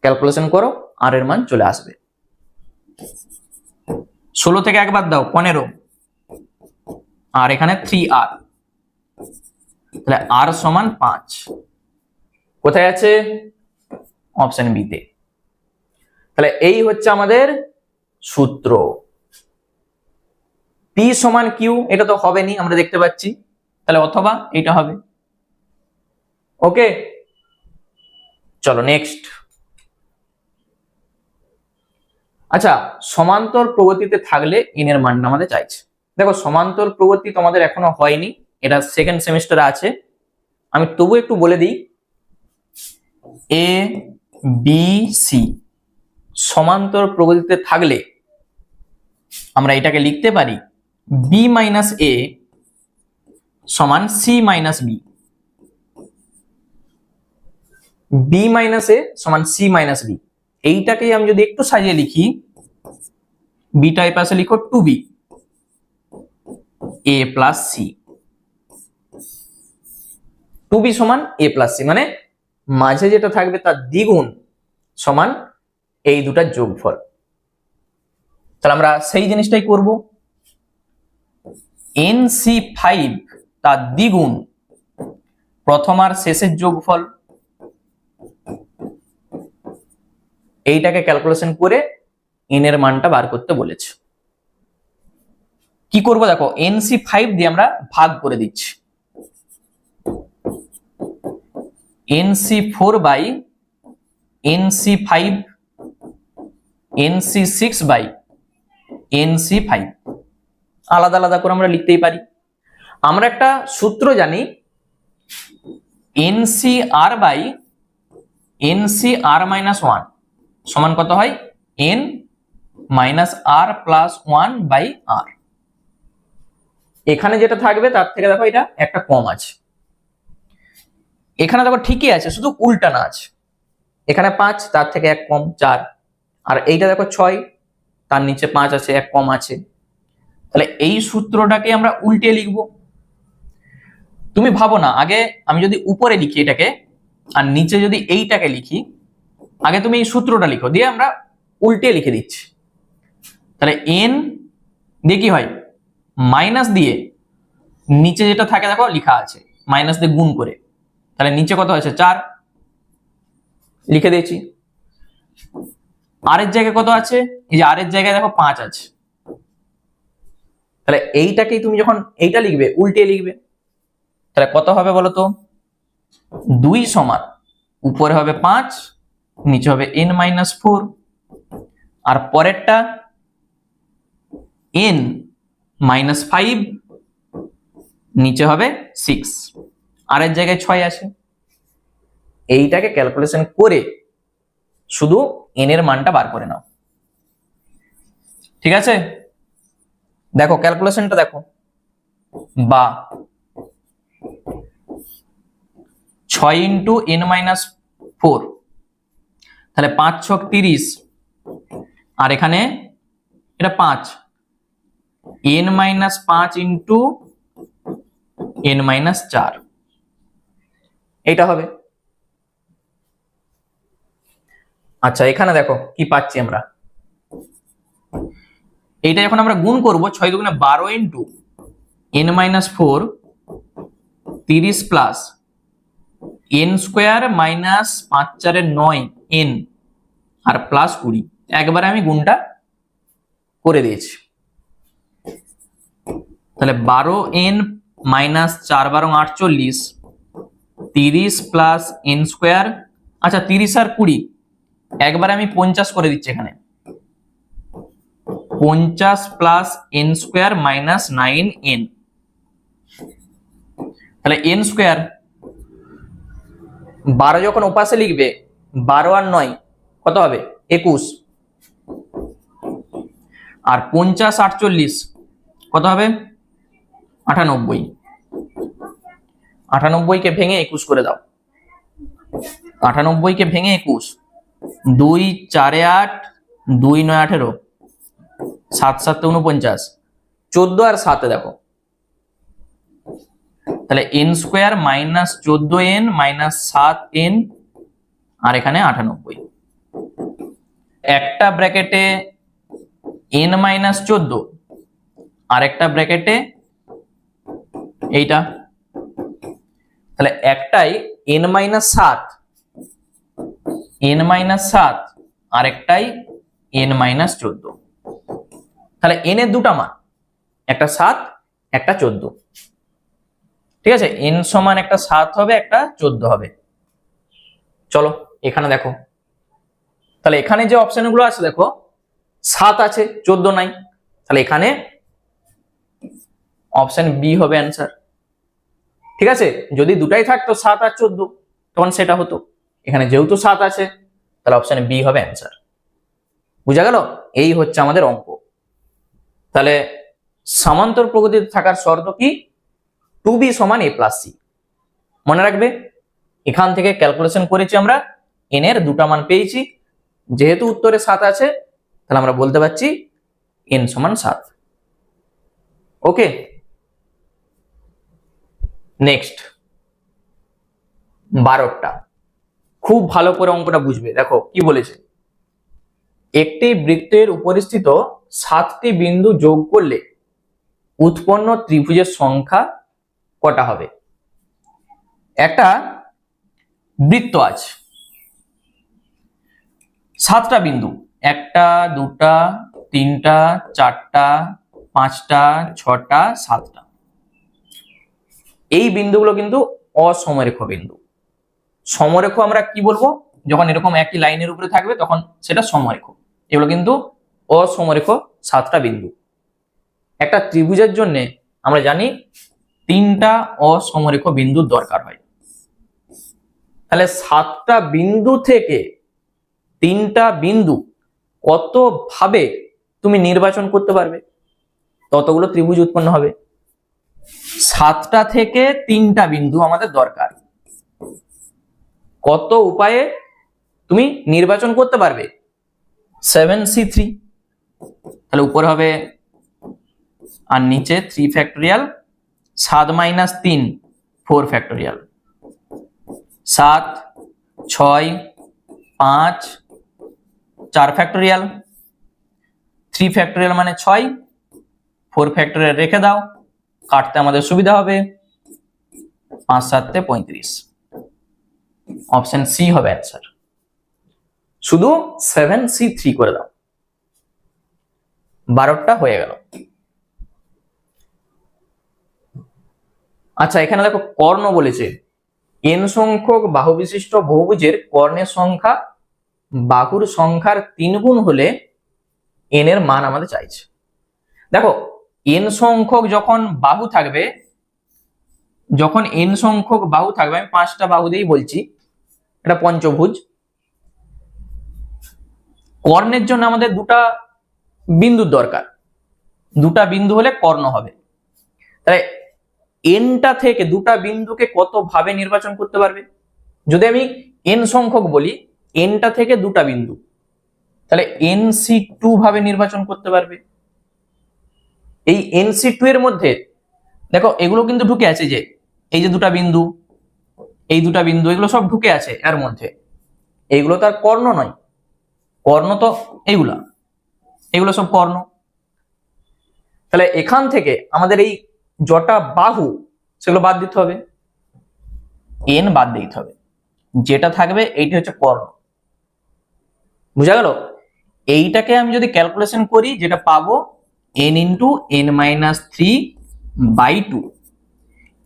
ক্যালকুলেশন করো, আর এর মান চলে আসবে। 16 থেকে একবার দাও 15, আর এখানে 3r, তাহলে r সমান 5। কোথায় আছে? অপশন বি তে। তাহলে এই হচ্ছে আমাদের সূত্র। P সমান Q, এটা তো হবে নি আমরা দেখতে পাচ্ছি, তাহলে অথবা এটা হবে। ওকে, চলো নেক্সট। আচ্ছা, সমান্তর প্রগতিতে থাকলে n এর মানটা আমাদের চাইছে। দেখো সমান্তর প্রগতি তোমাদের এখনো হয়নি, এটা সেকেন্ড সেমিস্টারে আছে, আমি তবু একটু বলে দিই। এ বি সি সমান্তর প্রগতিতে থাকলে আমরা এটাকে লিখতে পারি বি মাইনাস এ সমান c minus b, b minus a সমান সি মাইনাস বি। এইটাকেই আমি যদি একটু সাজিয়ে লিখি, বিটা এই পাশে লিখো 2b a plus C, 2b সমান a প্লাস সি, মানে মাঝে যেটা থাকবে তার দ্বিগুণ সমান এই দুটার যোগফল। তাহলে আমরা সেই জিনিসটাই করব, NC5 তার দ্বিগুণ প্রথম আর শেষের যোগফল। এইটাকে ক্যালকুলেশন করে n এর মানটা বার করতে বলেছে। কি করব দেখো, NC5 দিয়ে আমরা ভাগ করে দিচ্ছি, NC4 by NC5, NC6 by NC5, আলাদা আলাদা করে আমরা লিখতেই পারি। আমরা একটা সূত্র জানি, NCR বাই NCR মাইনাস 1 সমান কত হয়? N minus R plus 1 by R। এখানে যেটা থাকবে তার থেকে দেখো এটা একটা কম আছে, এখানে দেখো ঠিকই আছে, শুধু উল্টানো আছে। এখানে 5, তার থেকে 1 কম 4, আর এইটা দেখো 6, তার নিচে 5 আছে, 1 কম আছে। তাহলে এই সূত্রটাকে আমরা উল্টে লিখব। তুমি ভাবো না, আগে আমি যদি উপরে লিখি এটাকে আর নিচে যদি এইটাকে লিখি, আগে তুমি এই সূত্রটা লিখো, দিয়ে আমরা উল্টে লিখে দিচ্ছি। তাহলে n দিয়ে কি হয়, মাইনাস দিয়ে নিচে যেটা থাকে দেখো লেখা আছে মাইনাস দিয়ে গুণ করে, তাহলে নিচে কত হয়েছে 4 লিখে দিয়েছি। আর এর জায়গায় কত আছে, এই যে আর এর জায়গায় দেখো 5 আছে। তাহলে এইটাকেই তুমি যখন এইটা লিখবে উল্টে লিখবে, তাহলে কত হবে বলো তো? 2 সমান উপরে হবে 5, নিচে হবে n মাইনাস 4, আর পরেরটা n মাইনাস 5, নিচে হবে 6, আর এর জায়গায় 6 আছে। এইটাকে ক্যালকুলেশন করে শুধু n এর মানটা বার করে নাও, ঠিক আছে? দেখো ক্যালকুলেশনটা দেখো, বা 6 ইন্টু n মাইনাস 4, তাহলে 5 6 30, আর এখানে এটা 5, n minus 5 into n minus 4, এইটা হবে। আচ্ছা এখানে দেখো কি পাচ্ছি আমরা, এইটা যখন আমরা গুণ করব 6 দুগুণে 12 into n minus 4 30 plus n square minus 5 4 9 n আর প্লাস 20, একবারে আমি গুণটা করে দিয়েছি। তাহলে 12n minus 4 12 48, 30 plus n square, আচ্ছা 30 আর 20 একবারে আমি 50 করে দিচ্ছি, এখানে 50 plus n square minus 9n, তাহলে n স্কোয়ার 12 যখন ওপাশে লিখবে 12 আর 9 কত হবে 21, আর 50 48 কত হবে 98, 98 কে ভেঙে 21 করে দাও, 98 কে ভেঙে 21, 2 4 8, 2 9 18, 7 7 49, 14 আর 7 দেখো, তাহলে n square minus 14n minus 7n, আর এখানে 98। একটা ব্র্যাকেটে n-14 আর একটা ব্র্যাকেটে এইটা, তাহলে একটাই n-7 আর একটাই n-14। তাহলে n এর দুটা মান, একটা 7 একটা 14, ঠিক আছে। n সমান একটা 7 হবে একটা 14 হবে। চলো এখানে দেখো, তাহলে এখানে যে অপশনগুলো আছে দেখো 7 আছে 14 নাই, তাহলে এখানে অপশন বি হবে অ্যান্সার, ঠিক আছে। যদি দুটাই থাকতো 7 আর 14 তখন সেটা হতো, এখানে যেহেতু 7 আছে তাহলে অপশন বি হবে অ্যান্সার। বুঝা গেল? এই হচ্ছে আমাদের অঙ্ক। তাহলে সমান্তর প্রকৃতিতে থাকার শর্ত কি? 2b সমান a প্লাস c। মনে রাখবে, এখান থেকে ক্যালকুলেশন করেছি আমরা, n এর দুটা মান পেয়েছি, যেহেতু উত্তরে 7 আছে তাহলে আমরা বলতে পারছি n সমান 7। ওকে, নেক্সট 12টা। খুব ভালো করে অঙ্কটা বুঝবে, দেখো কি বলেছে। একটি বৃত্তের উপরিস্থিত 7টি বিন্দু যোগ করলে উৎপন্ন ত্রিভুজের সংখ্যা কটা হবে? একটা বৃত্ত আছে, 7টা বিন্দু, 1টা 2টা 3টা 4টা 5টা 6টা 7টা। এই বিন্দুগুলো কিন্তু অসমরেখ বিন্দু। সমরেখ আমরা কি বলবো? যখন এরকম একই লাইনের উপরে থাকবে তখন সেটা সমরেখ। এগুলো কিন্তু অসমরেখ 7টা বিন্দু। একটা ত্রিভুজের জন্য আমরা জানি 3টা অসমরেখ বিন্দুর দরকার হয়। তাহলে 7টা বিন্দু থেকে 3টা বিন্দু কত ভাবে তুমি নির্বাচন করতে পারবে, ততগুলো ত্রিভুজ উৎপন্ন হবে। 7টা থেকে 3টা বিন্দু আমাদের দরকার, কত উপায়ে তুমি নির্বাচন করতে পারবে? 7c3, তাহলে উপরে হবে আর নিচে 3 ফ্যাক্টোরিয়াল, 7 - 3 4 ফ্যাক্টোরিয়াল, 7 6 5 4 ফ্যাক্টোরিয়াল, 3 ফ্যাক্টোরিয়াল মানে 6, 4 ফ্যাক্টোরিয়াল রেখে দাও, কাটতে আমাদের সুবিধা হবে, 5 7 35। অপশন সি হবে অ্যান্সার। শুধু 7c3 করে দাও, 12টা হয়ে গেল। আচ্ছা এখানে দেখো কর্ণ বলেছে, n সংখ্যক বাহু বিশিষ্ট বহুভুজের কর্ণের সংখ্যা বাহুর সংখ্যার 3 গুণ হলে n এর মান আমাদের চাইছে। দেখো n সংখ্যক যখন বাহু থাকবে, আমি 5টা বাহু দিয়েই বলছি, এটা পঞ্চভুজ। কর্ণের জন্য আমাদের দুটা বিন্দুর দরকার, দুটা বিন্দু হলে কর্ণ হবে। তাই এনটা থেকে দুটা বিন্দুকে কত ভাবে নির্বাচন করতে পারবে? যদি আমি n সংখ্যক বলি, এনটা থেকে দুটা বিন্দু, তাহলে nc2 ভাবে নির্বাচন করতে পারবে। এই nc2 এর মধ্যে দেখো এগুলো কিন্তু ঢুকে আছে, যে এই যে দুটা বিন্দু, এই দুটা বিন্দু, এগুলো সব ঢুকে আছে এর মধ্যে। এইগুলো তো আর কর্ণ নয়, কর্ণ তো এগুলো সব কর্ণ। তাহলে এখান থেকে আমাদের এই যটা বাহু সেগুলো বাদ দিতে হবে, n বাদ দিতে হবে, যেটা থাকবে এইটি হচ্ছে কর্ণ। বুঝা গেল? এইটাকে আমি যদি ক্যালকুলেশন করি, যেটা পাবো n × n-3/2।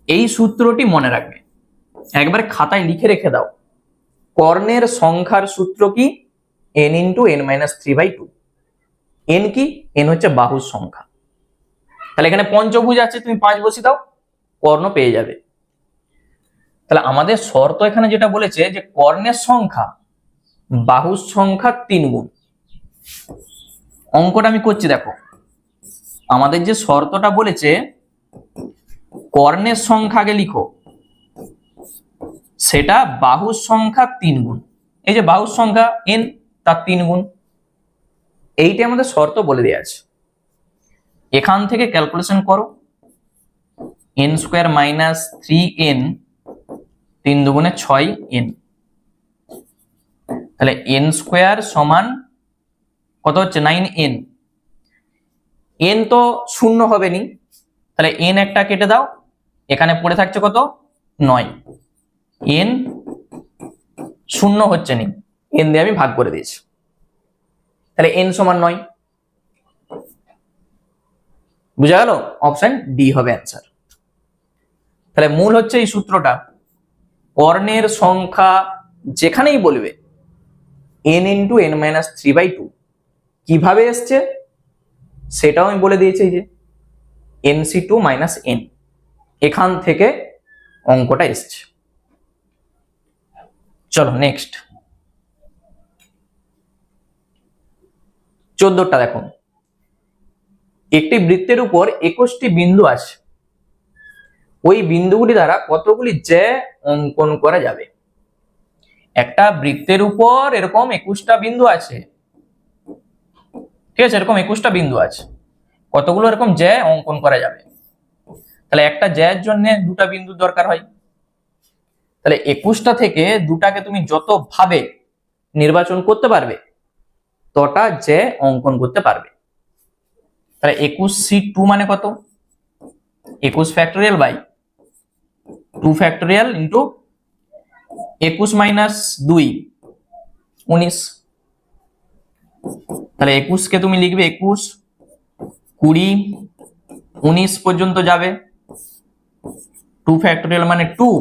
এই সূত্রটি মনে রাখবে, একবার খাতায় লিখে রেখে দাও। কর্ণের সংখ্যার সূত্র কি? n × n-3/2। n কি? n হচ্ছে বাহুর সংখ্যা। তাহলে এখানে পঞ্চভুজ আছে, তুমি 5 বসিয়ে দাও, কর্ণ পেয়ে যাবে। তাহলে আমাদের শর্ত এখানে যেটা বলেছে যে কর্ণের সংখ্যা বাহুর সংখ্যা 3 গুণ। অঙ্কটা আমি করছি, দেখো আমাদের যে শর্তটা বলেছে কর্ণের সংখ্যা আগে লিখো, সেটা বাহুর সংখ্যা 3 গুণ। এই যে বাহুর সংখ্যা n, তার 3 গুণ, এইটা আমাদের শর্ত বলে দেওয়া আছে। এখান থেকে ক্যালকুলেশন করো, n² - 3n, 3 দুগুণে 6n, তাহলে n² = কত হচ্ছে 9n। n তো শূন্য হবে নি, তাহলে n একটা কেটে দাও, এখানে পড়ে থাকছে কত 9। n শূন্য হচ্ছে নি, n দিয়ে আমি ভাগ করে দিয়েছি, তাহলে n সমান 9। বুঝা গেল? অপশন ডি হবে অ্যান্সার। তাহলে মূল হচ্ছে এই সূত্রটা, কর্ণের সংখ্যা যেখানেই বলবে n ইন্টু n মাইনাস 3/2, কিভাবে এসছে সেটাও আমি বলে দিয়েছি, যে nc2 মাইনাস n, এখান থেকে অঙ্কটা এসছে। চলো নেক্সট 14টা দেখো, একটি বৃত্তের উপর 21টি বিন্দু আছে, ওই বিন্দুগুলি দ্বারা কতগুলি জ্যা অঙ্কন করা যাবে। একটা বৃত্তের উপর এরকম 21টা বিন্দু আছে, ঠিক আছে, এরকম 21টা বিন্দু আছে, কতগুলো এরকম জ্যা অঙ্কন করা যাবে। তাহলে একটা জ্যার জন্য দুটা বিন্দু দরকার হয়, তাহলে 21টা থেকে দুটাকে তুমি যত ভাবে নির্বাচন করতে পারবে তটা জ্যা অঙ্কন করতে পারবে। তাহলে 21c2 মানে কত, 21 factorial by 2 factorial into 21 minus 2 19। তাহলে 21 কে তুমি লিখবে 21, 20, 19 পর্যন্ত যাবে, 2 ফ্যাক্টোরিয়াল মানে 2,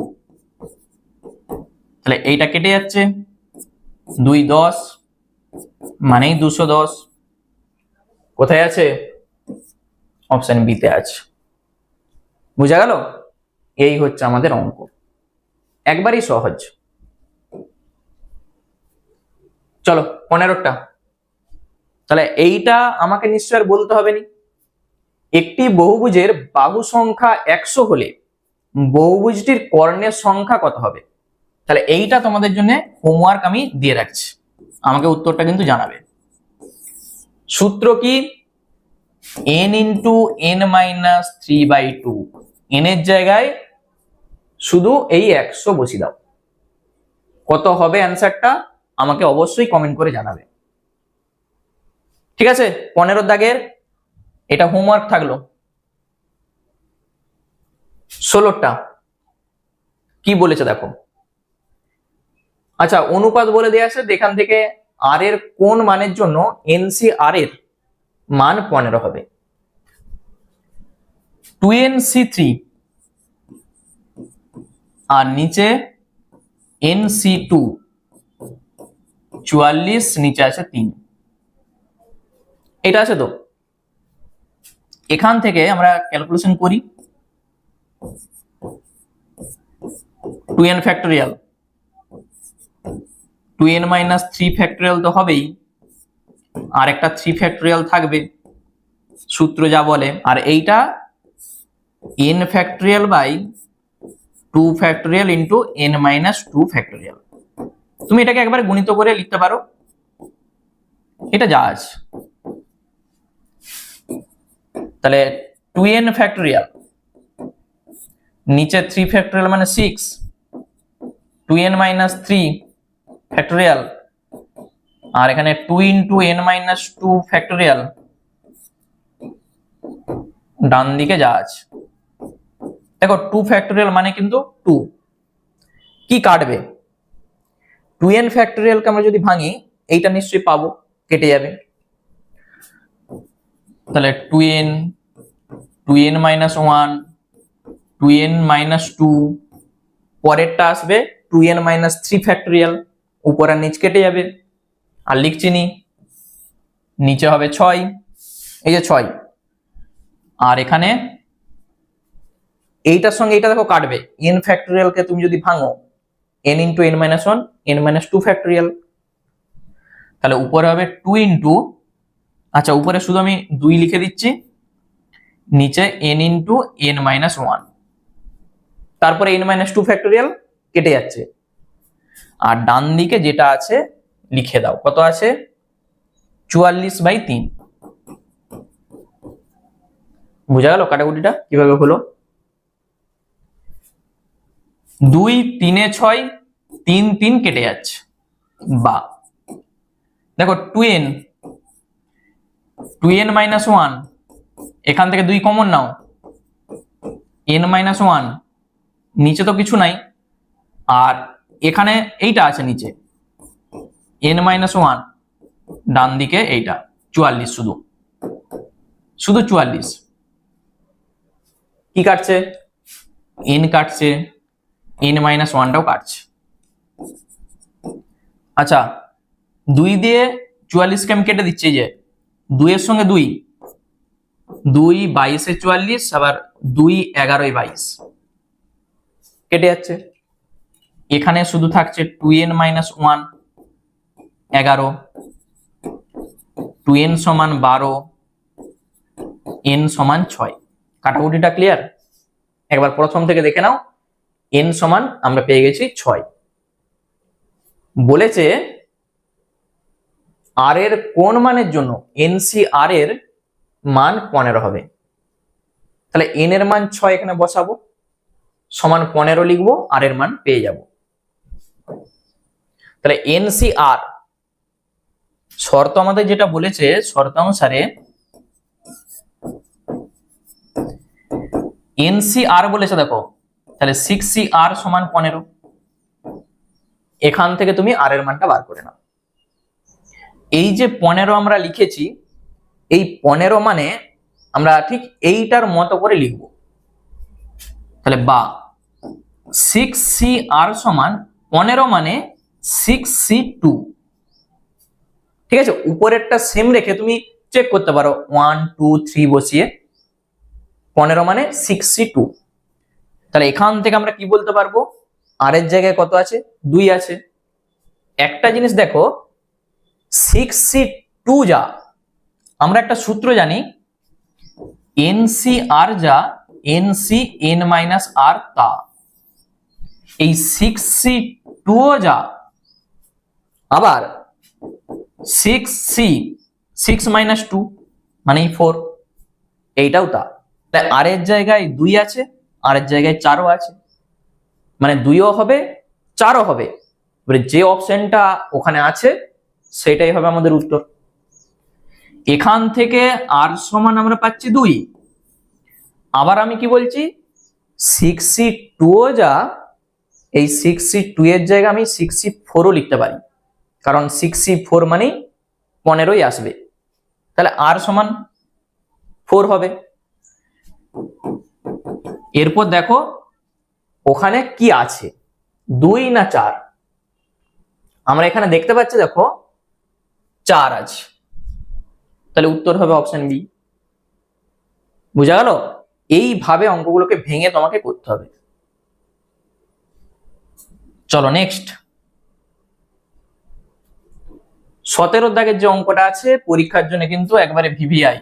তাহলে এইটা কেটে যাচ্ছে, 2 10 মানেই 210, কোথায় আছে, অপশন বি তে আছে। বুঝা গেল? এই হচ্ছে আমাদের অঙ্ক, একবারই সহজ। চলো 15টা, তাহলে এইটা আমাকে নিশ্চয় বলতে হবে না, একটি বহুভুজের বাহু সংখ্যা 100 হলে বহুভুজটির কর্ণের সংখ্যা কত হবে। তাহলে এইটা তোমাদের জন্য হোমওয়ার্ক আমি দিয়ে রাখছি, আমাকে উত্তরটা কিন্তু জানাবে। সূত্র কি, n into n minus 3/2, n এর জায়গায় শুধু এই 100 বসিয়ে দাও, কত হবে অ্যান্সারটা আমাকে অবশ্যই কমেন্ট করে জানাবে। ঠিক আছে, 15 দাগের এটা হোমওয়ার্ক থাকলো। 16টা কি বলেছে দেখো, আচ্ছা অনুপাত বলে দেওয়া আছে, এখান থেকে আর এর কোন মানের জন্য NC/R এর মান 15 হবে। 2NC3 আর নিচে NC2 44, নিচে আছে 3, এটা আছে তো, এখান থেকে আমরা ক্যালকুলেশন করি, 2n factorial 2n minus 3 factorial তো হবেই, আর একটা 3 ফ্যাক্টোরিয়াল থাকবে, সূত্র যা বলে, আর এইটা n factorial by 2 factorial into n minus 2 factorial. তুমি এটাকে একবার গুণিত করে লিখতে পারো, এটা যা আছে। তাহলে 2n ফ্যাক্টোরিয়াল নিচে 3 ফ্যাক্টোরিয়াল মানে 6, 2n মাইনাস 3 ফ্যাক্টোরিয়াল, আর এখানে 2 ইন্টু n মাইনাস 2 ফ্যাক্টোরিয়াল, ডান দিকে যা আছে। দেখো 2 ফ্যাক্টোরিয়াল মানে কিন্তু 2, কি কাটবে, 2n ফ্যাক্টোরিয়ালকে আমরা যদি ভাঙি এইটা নিশ্চয়ই পাবো, কেটে যাবে, তাহলে 2n মাইনাস 1, 2n মাইনাস 2, পরেরটা আসবে 2n মাইনাস 3 ফ্যাক্টোরিয়াল, উপর আর নিচ কেটে যাবে, আর লিখছি নি, নিচে হবে 6, এই যে 6, আর এখানে এইটার সঙ্গে এইটা দেখো কাটবে, n ফ্যাক্টোরিয়ালকে তুমি যদি ভাঙো n into n minus 1, n minus 2 factorial, তাহলে উপরে হবে 2 ইন্টু, আচ্ছা উপরে শুধু আমি 2 লিখে দিচ্ছি, নিচে n ইন্টু n মাইনাস 1, তারপরে n মাইনাস 2 ফ্যাক্টোরিয়াল কেটে যাচ্ছে, আর ডান দিকে যেটা আছে লিখে দাও, কত আছে 44/3। বুঝা গেল কাটাকুটিটা কিভাবে হলো? 2 3 6, 3 3 কেটে যাচ্ছে, বা দেখো 2n 2n মাইনাস ওয়ান, এখান থেকে 2 কমন নাও, n মাইনাস ওয়ান, নিচে তো কিছু নাই, আর এখানে এইটা আছে নিচে n মাইনাস ওয়ান, ডান দিকে এইটা 44, শুধু 44। কি কাটছে? n কাটছে, n মাইনাস ওয়ানটাও কাটছে। আচ্ছা, 2 দিয়ে 44কে আমি কেটে দিচ্ছি, যে 2 এর সঙ্গে 2, 2 22 এ 44, আবার 2 11 এ 22, কেটে যাচ্ছে। এখানে শুধু থাকছে 2n মাইনাস ওয়ান, 11, 2n সমান 12, n সমান 6। কাটাকুটিটা ক্লিয়ার? একবার প্রথম থেকে দেখে নাও। n সমান আমরা পেয়ে গেছি 6। বলেছে r এর কোন মানের জন্য NCR এর মান 15 হবে। তাহলে n এর মান 6 এখানে বসাবো, সমান 15 লিখবো, r এর মান পেয়ে যাব। তাহলে NCR শর্ত আমাদের যেটা বলেছে, শর্ত অনুসারে NCR বলেছে, দেখো তাহলে 6CR সমান 15। এখান থেকে তুমি r এর মানটা বার করে নাও। এই যে 15 আমরা লিখেছি, এই 15 মানে আমরা ঠিক এইটার মতো করে লিখব। তাহলে বা 6CR সমান 15 মানে 6C2। ঠিক আছে, উপরেরটা সেম রেখে তুমি চেক করতে পারো 1 2 3 বসিয়ে। 15 মানে 6C2। তাহলে এখান থেকে আমরা কি বলতে পারবো? আর এর জায়গায় কত আছে? 2 আছে। একটা জিনিস দেখো, 6C2 যা, আমরা একটা সূত্র জানি, NCR যা NCN মাইনাস R তা। এই 6C2 যা, আবার 6C 6 মাইনাস 2 মানে 4, এইটাও তা। তাই আর এর জায়গায় 2 আছে, আর এর জায়গায় 4ও আছে, মানে 2ও হবে 4ও হবে। এবারে যে অপশনটা ওখানে আছে সেটাই হবে আমাদের উত্তর। এখান থেকে আর সমান আমরা পাচ্ছি 2। আবার আমি কি বলছি, 6C2 যা, এই 6C2 এর জায়গায় আমি 6C4ও লিখতে পারি, কারণ 6C4 মানে 15ই আসবে। তাহলে আর সমান 4 হবে। এরপর দেখো ওখানে কি আছে, 2 না 4? আমরা এখানে দেখতে পাচ্ছি, দেখো 4 আছে। তাহলে উত্তর হবে অপশন বি। বুঝা গেল? এইভাবে অঙ্কগুলোকে ভেঙে তোমাকে করতে হবে। চলো নেক্সট। 17 দাগের যে অঙ্কটা আছে, পরীক্ষার জন্য কিন্তু একবারে ভিভিআই।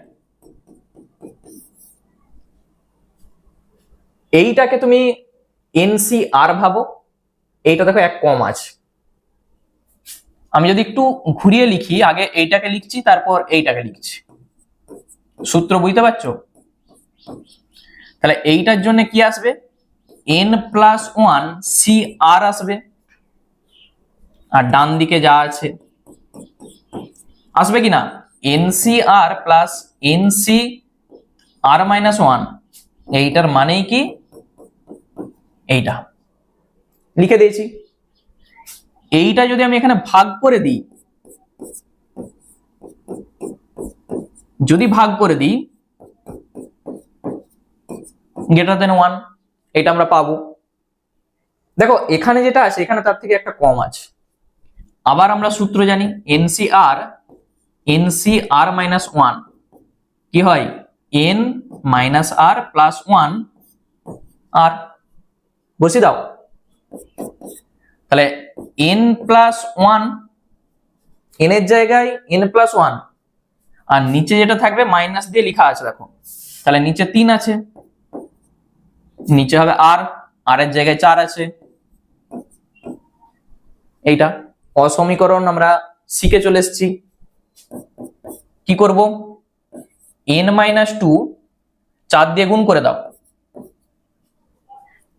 এইটাকে তুমি NCR ভাবো, এইটা দেখো এক কম আছে। আমি যদি একটু ঘুরিয়ে লিখি, আগে এইটাকে লিখছি তারপর এইটাকে লিখছি, সূত্র বুঝতে পারছো? তাহলে এইটার জন্য কি আসবে? n+1 CR আসবে, আর ডান দিকে যা আছে আসবে কিনা NCR প্লাস NCR-1। এইটার মানেই কি এইটা লিখে দিয়েছি। এইটা যদি আমি এখানে ভাগ করে দিই, যদি ভাগ করে দিই >1, এটা আমরা পাবো। দেখো এখানে যেটা আছে, এখানে তার থেকে একটা কম আছে। আবার আমরা সূত্র জানি, NCR-1 কি হয়? n-r+1 r। বসিয়ে দাও। তাহলে n+1, n এর জায়গায় n+1, আর নিচে যেটা থাকবে মাইনাস দিয়ে লেখা আছে, দেখো তাহলে নিচে 3 আছে, নিচে হবে r, r এর জায়গায় 4 আছে। এইটা অসমীকরণ আমরা শিখে চলে এসেছি। কি করব? n-2 4 দিয়ে গুণ করে দাও।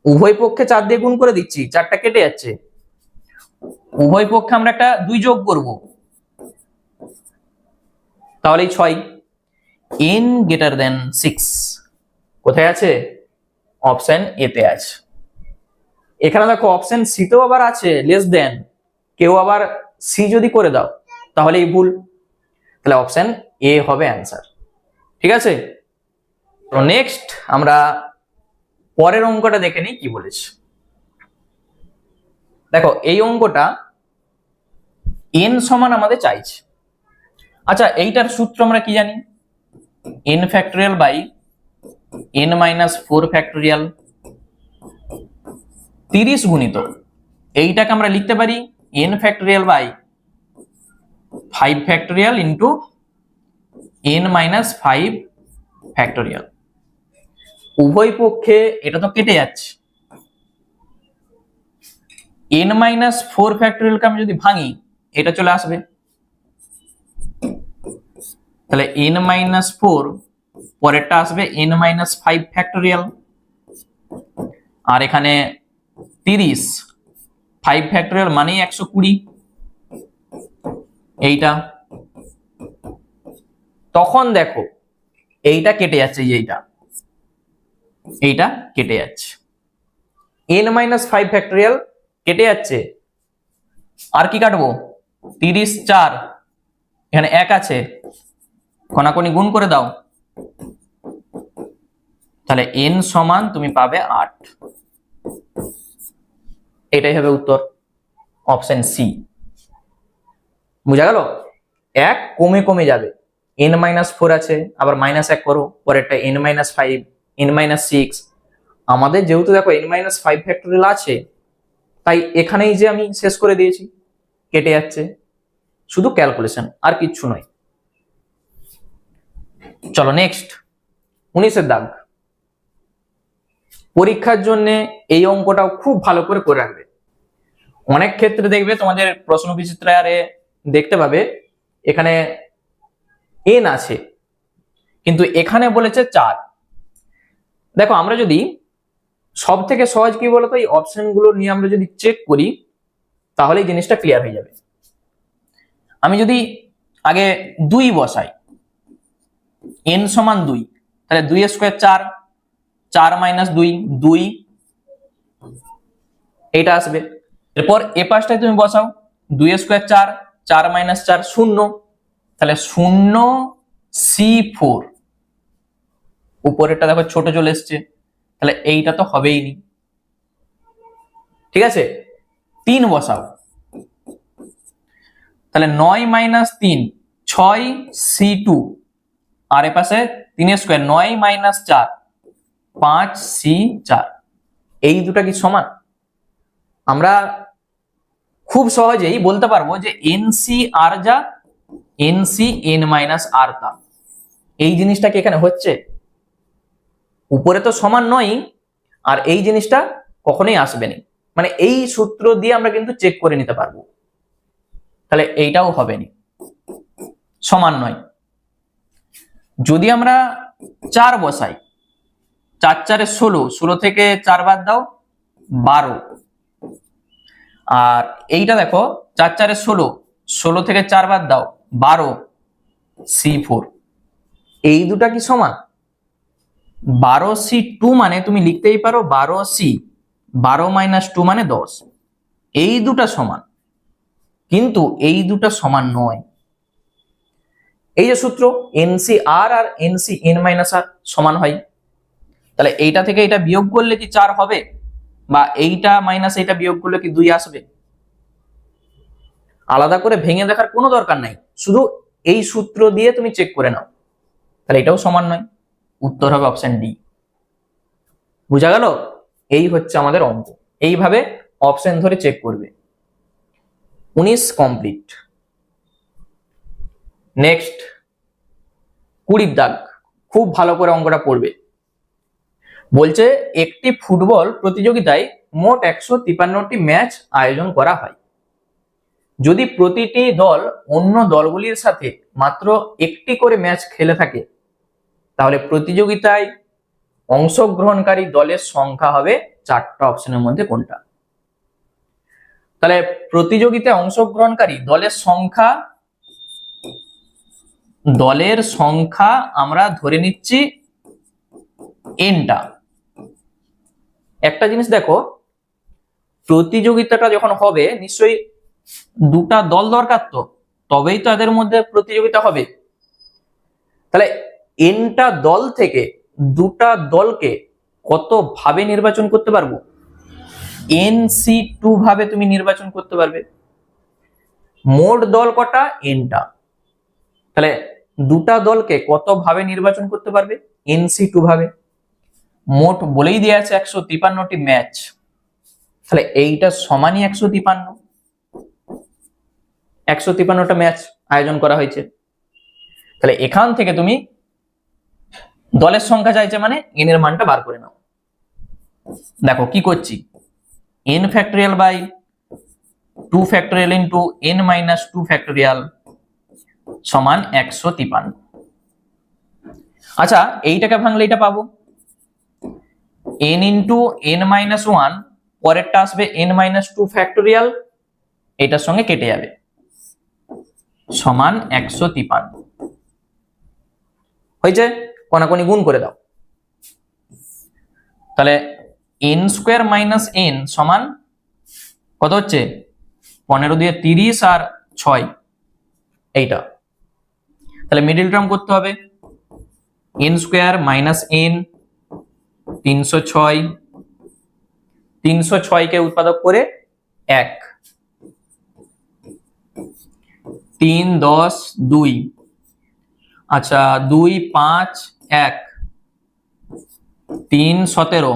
উভয় পক্ষে 4 দিয়ে গুণ করে দিচ্ছি, 4টা কেটে যাচ্ছে। উভয় পক্ষে আমরা একটা 2 যোগ করব, তাহলেই 6। n গ্রেটার দেন 6 কোথায় আছে? অপশন এ তে আছে। এখানে দেখো অপশন সি তেও আবার আছে লেস দেন, কেউ আবার সি যদি করে দাও তাহলে এই ভুল, তাহলে অপশন এ হবে অ্যান্সার। ঠিক আছে, তো নেক্সট আমরা পরের অঙ্কটা দেখে নিই কি বলেছে। দেখো এই অঙ্কটা n সমান আমাদের চাইছে। আচ্ছা এইটার সূত্র আমরা কি জানি? n factorial by n minus 4 factorial 30 গুণিত এইটাকে আমরা লিখতে পারি n factorial by 5 factorial into n minus 5 factorial. উভয় পক্ষে এটা তো কেটে যাচ্ছে, n মাইনাস 4 ফ্যাক্টোরিয়ালকে আমি যদি ভাঙি এটা চলে আসবে, তাহলে n মাইনাস 4 পরেরটা আসবে n মাইনাস 5 ফ্যাক্টোরিয়াল, আর এখানে 30 5 ফ্যাক্টোরিয়াল মানে 120 এইটা। তখন দেখো এইটা কেটে যাচ্ছে, এইটা কেটে যাচ্ছে, n মাইনাস 5 ফ্যাক্টোরিয়াল কেটে যাচ্ছে, আর কি কাটবো? 30 4 এখানে 1 আছে, কোনাকুনি গুণ করে দাও, তাহলে n সমান তুমি পাবে 8। এটাই হবে উত্তর, অপশন সি। বুঝা গেল? 1 কমে কমে যাবে, n মাইনাস 4 আছে আবার মাইনাস 1 করো, পরেরটা n মাইনাস 5 n মাইনাস 6। আমাদের যেহেতু দেখো n মাইনাস 5 ফ্যাক্টোরিয়াল আছে তাই এখানেই যে আমি শেষ করে দিয়েছি, কেটে যাচ্ছে, শুধু ক্যালকুলেশন আর কিচ্ছু নয়। চলো নেক্সট 19 দাগ। পরীক্ষার জন্য এই অঙ্কটাও খুব ভালো করে রাখবে। অনেক ক্ষেত্রে দেখবে তোমাদের প্রশ্ন বিচিত্রারে দেখতে পাবে এখানে n আছে কিন্তু এখানে বলেছে 4। দেখো আমরা যদি সব থেকে সহজ কি বলতো এই অপশন গুলো নিয়ে আমরা যদি চেক করি তাহলে এই জিনিসটা ক্লিয়ার হয়ে যাবে। আমি যদি আগে 2 বসাই, n সমান 2, তাহলে 2 স্কয়ার 4, 4 মাইনাস 2 2 এটা আসবে। এরপর এ পাশটায় তুমি বসাও 2 স্কয়ার 4, 4 মাইনাস 4 0, তাহলে 0 c4, উপরেরটা দেখো ছোট চলে এসছে, তাহলে এইটা তো হবেই নি। ঠিক আছে, 3 বসাও, তাহলে 9 মাইনাস 3 6 c2, আর এ পাশে 3 স্কয়ার 9 মাইনাস 4 5 c4। এই দুটো কি সমান? আমরা খুব সহজেই বলতে পারবো যে NCR যা NCN মাইনাস আর তা। এই জিনিসটা কি এখানে হচ্ছে? উপরে তো সমান নয়, আর এই জিনিসটা কখনোই আসবে না, মানে এই সূত্র দিয়ে আমরা কিন্তু চেক করে নিতে পারবো, তাহলে এইটাও হবে না, সমান নয়। যদি আমরা 4 বসাই, 4 4 16, 16 থেকে 4 বাদ দাও 12, আর এইটা দেখো 4 4 16, 16 থেকে 4 বাদ দাও 12 c4। এই দুটা কি সমান? 12 c2 মানে তুমি লিখতেই পারো 12 c, 12 মাইনাস 2 মানে 10। এই দুটা সমান, কিন্তু এই দুটা সমান নয়। এই যে সূত্র NCR আর NCN মাইনাস আর সমান হয়, তাহলে এইটা থেকে এটা বিয়োগ করলে কি 4 হবে, বা এইটা মাইনাস এইটা বিয়োগ করলে কি 2 আসবে? আলাদা করে ভেঙে দেখার কোনো দরকার নাই, শুধু এই সূত্র দিয়ে তুমি চেক করে নাও, তাহলে এটাও সমান নয়। উত্তর হবে অপশন ডি। বুঝা গেল? এই হচ্ছে আমাদের অঙ্ক, এইভাবে অপশন ধরে চেক করবে। 19 কমপ্লিট। নেক্সট 20 দাগ, খুব ভালো করে অঙ্কটা পড়বে। বলছে একটি ফুটবল প্রতিযোগিতায় মোট 153টি ম্যাচ আয়োজন করা হয়। যদি প্রতিটি দল অন্য দলগুলির সাথে মাত্র একটি করে ম্যাচ খেলে থাকে তাহলে প্রতিযোগিতায় অংশগ্রহণকারী দলের সংখ্যা হবে 4টা অপশনের মধ্যে কোনটা? তাহলে প্রতিযোগিতায় অংশগ্রহণকারী দলের সংখ্যা দলের সংখ্যা আমরা ধরে নিচ্ছি এনটা। একটা জিনিস দেখো, প্রতিযোগিতাটা যখন হবে নিশ্চয়ই দুটা দল দরকার, তো তবেই তো এদের মধ্যে প্রতিযোগিতা হবে। তাহলে এনটা দল থেকে দুটা দলকে কত ভাবে নির্বাচন করতে পারবো? NC2 ভাবে তুমি নির্বাচন করতে পারবে। মোট দল কটা? এনটা। তাহলে দুটা দলকে কত ভাবে নির্বাচন করতে পারবে? NC2 ভাবে। মোট বলেই দেওয়া আছে 153টি ম্যাচ, তাহলে এইটা সমানই 153। 153টা ম্যাচ আয়োজন করা হয়েছে। তাহলে এখান থেকে তুমি দলের সংখ্যা চাইছে মানে এন এর মানটা বার করে নাও। দেখো কি করছি, n factorial by 2 factorial into n minus 2 factorial সমান 153। আচ্ছা, এইটাকে ভাঙলে এটা পাবো n ইন্টু n মাইনাস 1, পরেরটা আসবে n মাইনাস 2 ফ্যাক্টোরিয়াল, এটার সঙ্গে কেটে যাবে, সমান 153। হয়েছে? কোনাকুনি গুণ করে দাও। তাহলে n স্কোয়ার মাইনাস n সমান কত হচ্ছে? 15 দিয়ে 30 আর 6, এইটা। তাহলে মিডল টার্ম করতে হবে, n স্কোয়ার মাইনাস n 306, 306 কে উৎপাদক করে 1, 3 10 2, আচ্ছা 2 5 1, 3 17,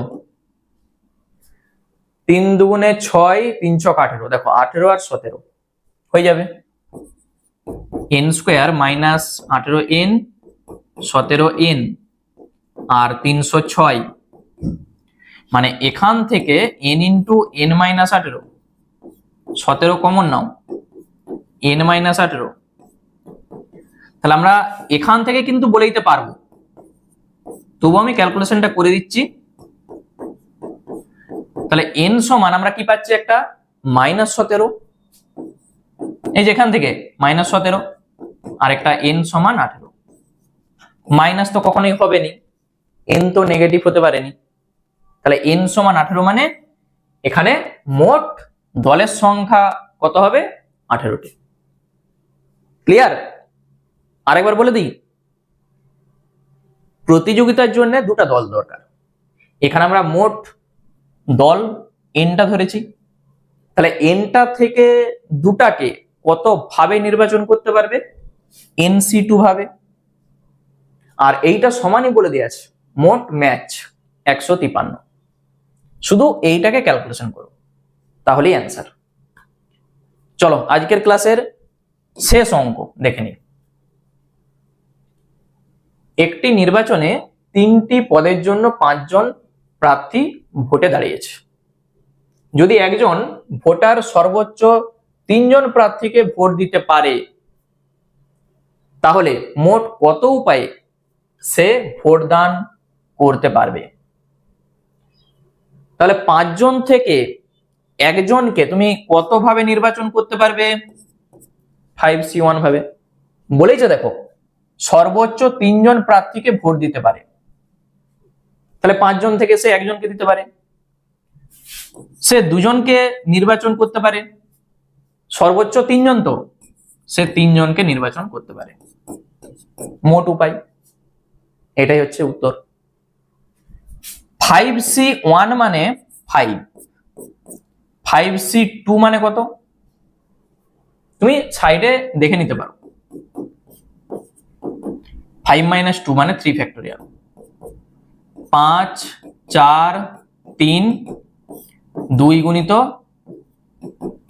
3 দুগুণে 6, 3 ছক 18, দেখো 18 আর 17 হয়ে যাবে। n square minus 18n 17n আর 306, মানে এখান থেকে n into n minus 18, 17 common নাও, n মাইনাস 18। তাহলে আমরা এখান থেকে কিন্তু বলে দিতে পারবো, তবু আমি ক্যালকুলেশনটা করে দিচ্ছি। তাহলে n সমান আমরা কি পাচ্ছি? একটা -17, এই যে এখান থেকে -17, আর একটা n সমান 18। মাইনাস তো কখনোই হবে নি, n তো নেগেটিভ হতে পারেনি। তাহলে n সমান 18 মানে এখানে মোট দলের সংখ্যা কত হবে? 18টি। ক্লিয়ার? আরেকবার বলে দিই, প্রতিযোগিতার জন্য দুটা দল দরকার। এখানে আমরা মোট দল এনটা ধরেছি, তাহলে এনটা থেকে দুটাকে কত ভাবে নির্বাচন করতে পারবে? NC2 ভাবে। আর এইটা সমানই বলে দেওয়া আছে মোট ম্যাচ 153। শুধু এইটাকে ক্যালকুলেশন করো, তাহলেই অ্যান্সার। চলো আজকের ক্লাসের শেষ অঙ্ক দেখে নিই। একটি নির্বাচনে 3টি পদের জন্য 5 জন প্রার্থী ভোটে দাঁড়িয়েছে। যদি একজন ভোটার সর্বোচ্চ 3 জন প্রার্থীকে ভোট দিতে পারে, তাহলে মোট কত উপায়ে সে ভোট দান করতে পারবে? তাহলে 5 জন থেকে একজনকে তুমি কত ভাবে নির্বাচন করতে পারবে? 5C1 ভাবে। বলেইছে দেখো, সর্বোচ্চ 3 জন প্রার্থীকে ভোট দিতে পারে, তাহলে 5 জন থেকে সে একজনকে দিতে পারে। সে দুজনকে নির্বাচন করতে পারে, সর্বোচ্চ 3 জন, তো সে 3 জনকে নির্বাচন করতে পারে। মোট উপায়, এটাই হচ্ছে উত্তর। 5C1 মানে 5, 5C2 মানে কত? তুমি সাইডে দেখে নিতে পারো। 5 - 2 মানে 3 ফ্যাক্টোরিয়াল, 5 4 3 2 গুণিত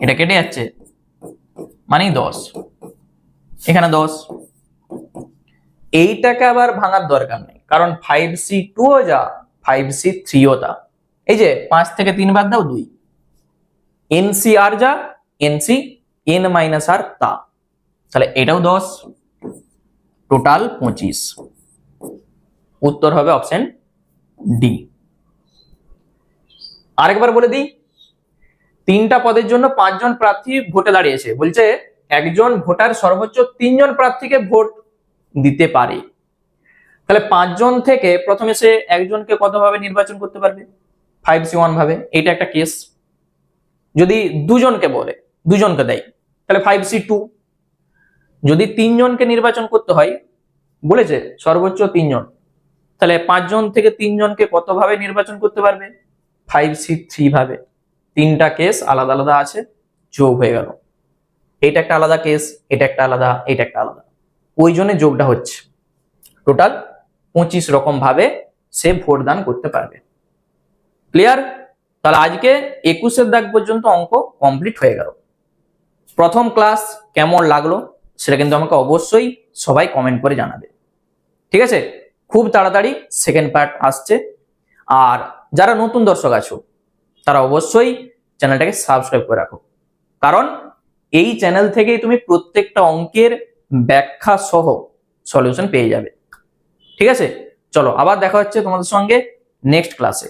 এটা কেটে যাচ্ছে মানে 10, এখানে 10। এইটাকে আবার ভাঙার দরকার নেই, কারণ 5C2 ও যা 5C3 ও তা। এই যে 5 থেকে 3 বাদ দাও 2, NCR যা NC n মাইনাস আর তা, তাহলে এটাও 10, টোটাল 25। উত্তর হবে অপশন ডি। আরেকবার বলে দিই, 3টা পদের জন্য 5 জন প্রার্থী ভোটে দাঁড়িয়েছে। বলছে একজন ভোটার সর্বোচ্চ 3 জন প্রার্থীকে ভোট দিতে পারে। তাহলে 5 জন থেকে প্রথমে সে একজনকে কতভাবে নির্বাচন করতে পারবে? 5C1 ভাবে। এটা একটা কেস। যদি দুজনকে বলে, দুজনকে দেয়, তাহলে 5C2। যদি 3 জনকে নির্বাচন করতে হয়, বলেছে সর্বোচ্চ 3 জন, তাহলে 5 জন থেকে 3 জনকে কতভাবে নির্বাচন করতে পারবে? 5C3 ভাবে। 3টা কেস আলাদা আলাদা আছে, যোগ হয়ে গেল। এটা একটা আলাদা কেস, এটা একটা আলাদা, এটা একটা আলাদা, ওই জন্য যোগটা হচ্ছে। টোটাল 25 রকম ভাবে সে ভোট দান করতে পারবে। ক্লিয়ার? তাহলে আজকে 21 দাগ পর্যন্ত অঙ্ক কমপ্লিট হয়ে গেল। প্রথম ক্লাস কেমন লাগলো সেটা কিন্তু আমাকে অবশ্যই সবাই কমেন্ট করে জানাবে। ঠিক আছে? খুব তাড়াতাড়ি সেকেন্ড পার্ট আসছে। আর যারা নতুন দর্শক আছো তারা অবশ্যই চ্যানেলটাকে সাবস্ক্রাইব করে রাখো, কারণ এই চ্যানেল থেকেই তুমি প্রত্যেকটা অঙ্কের ব্যাখ্যা সহ সলিউশন পেয়ে যাবে। ঠিক আছে? চলো আবার দেখা হচ্ছে তোমাদের সঙ্গে নেক্সট ক্লাসে।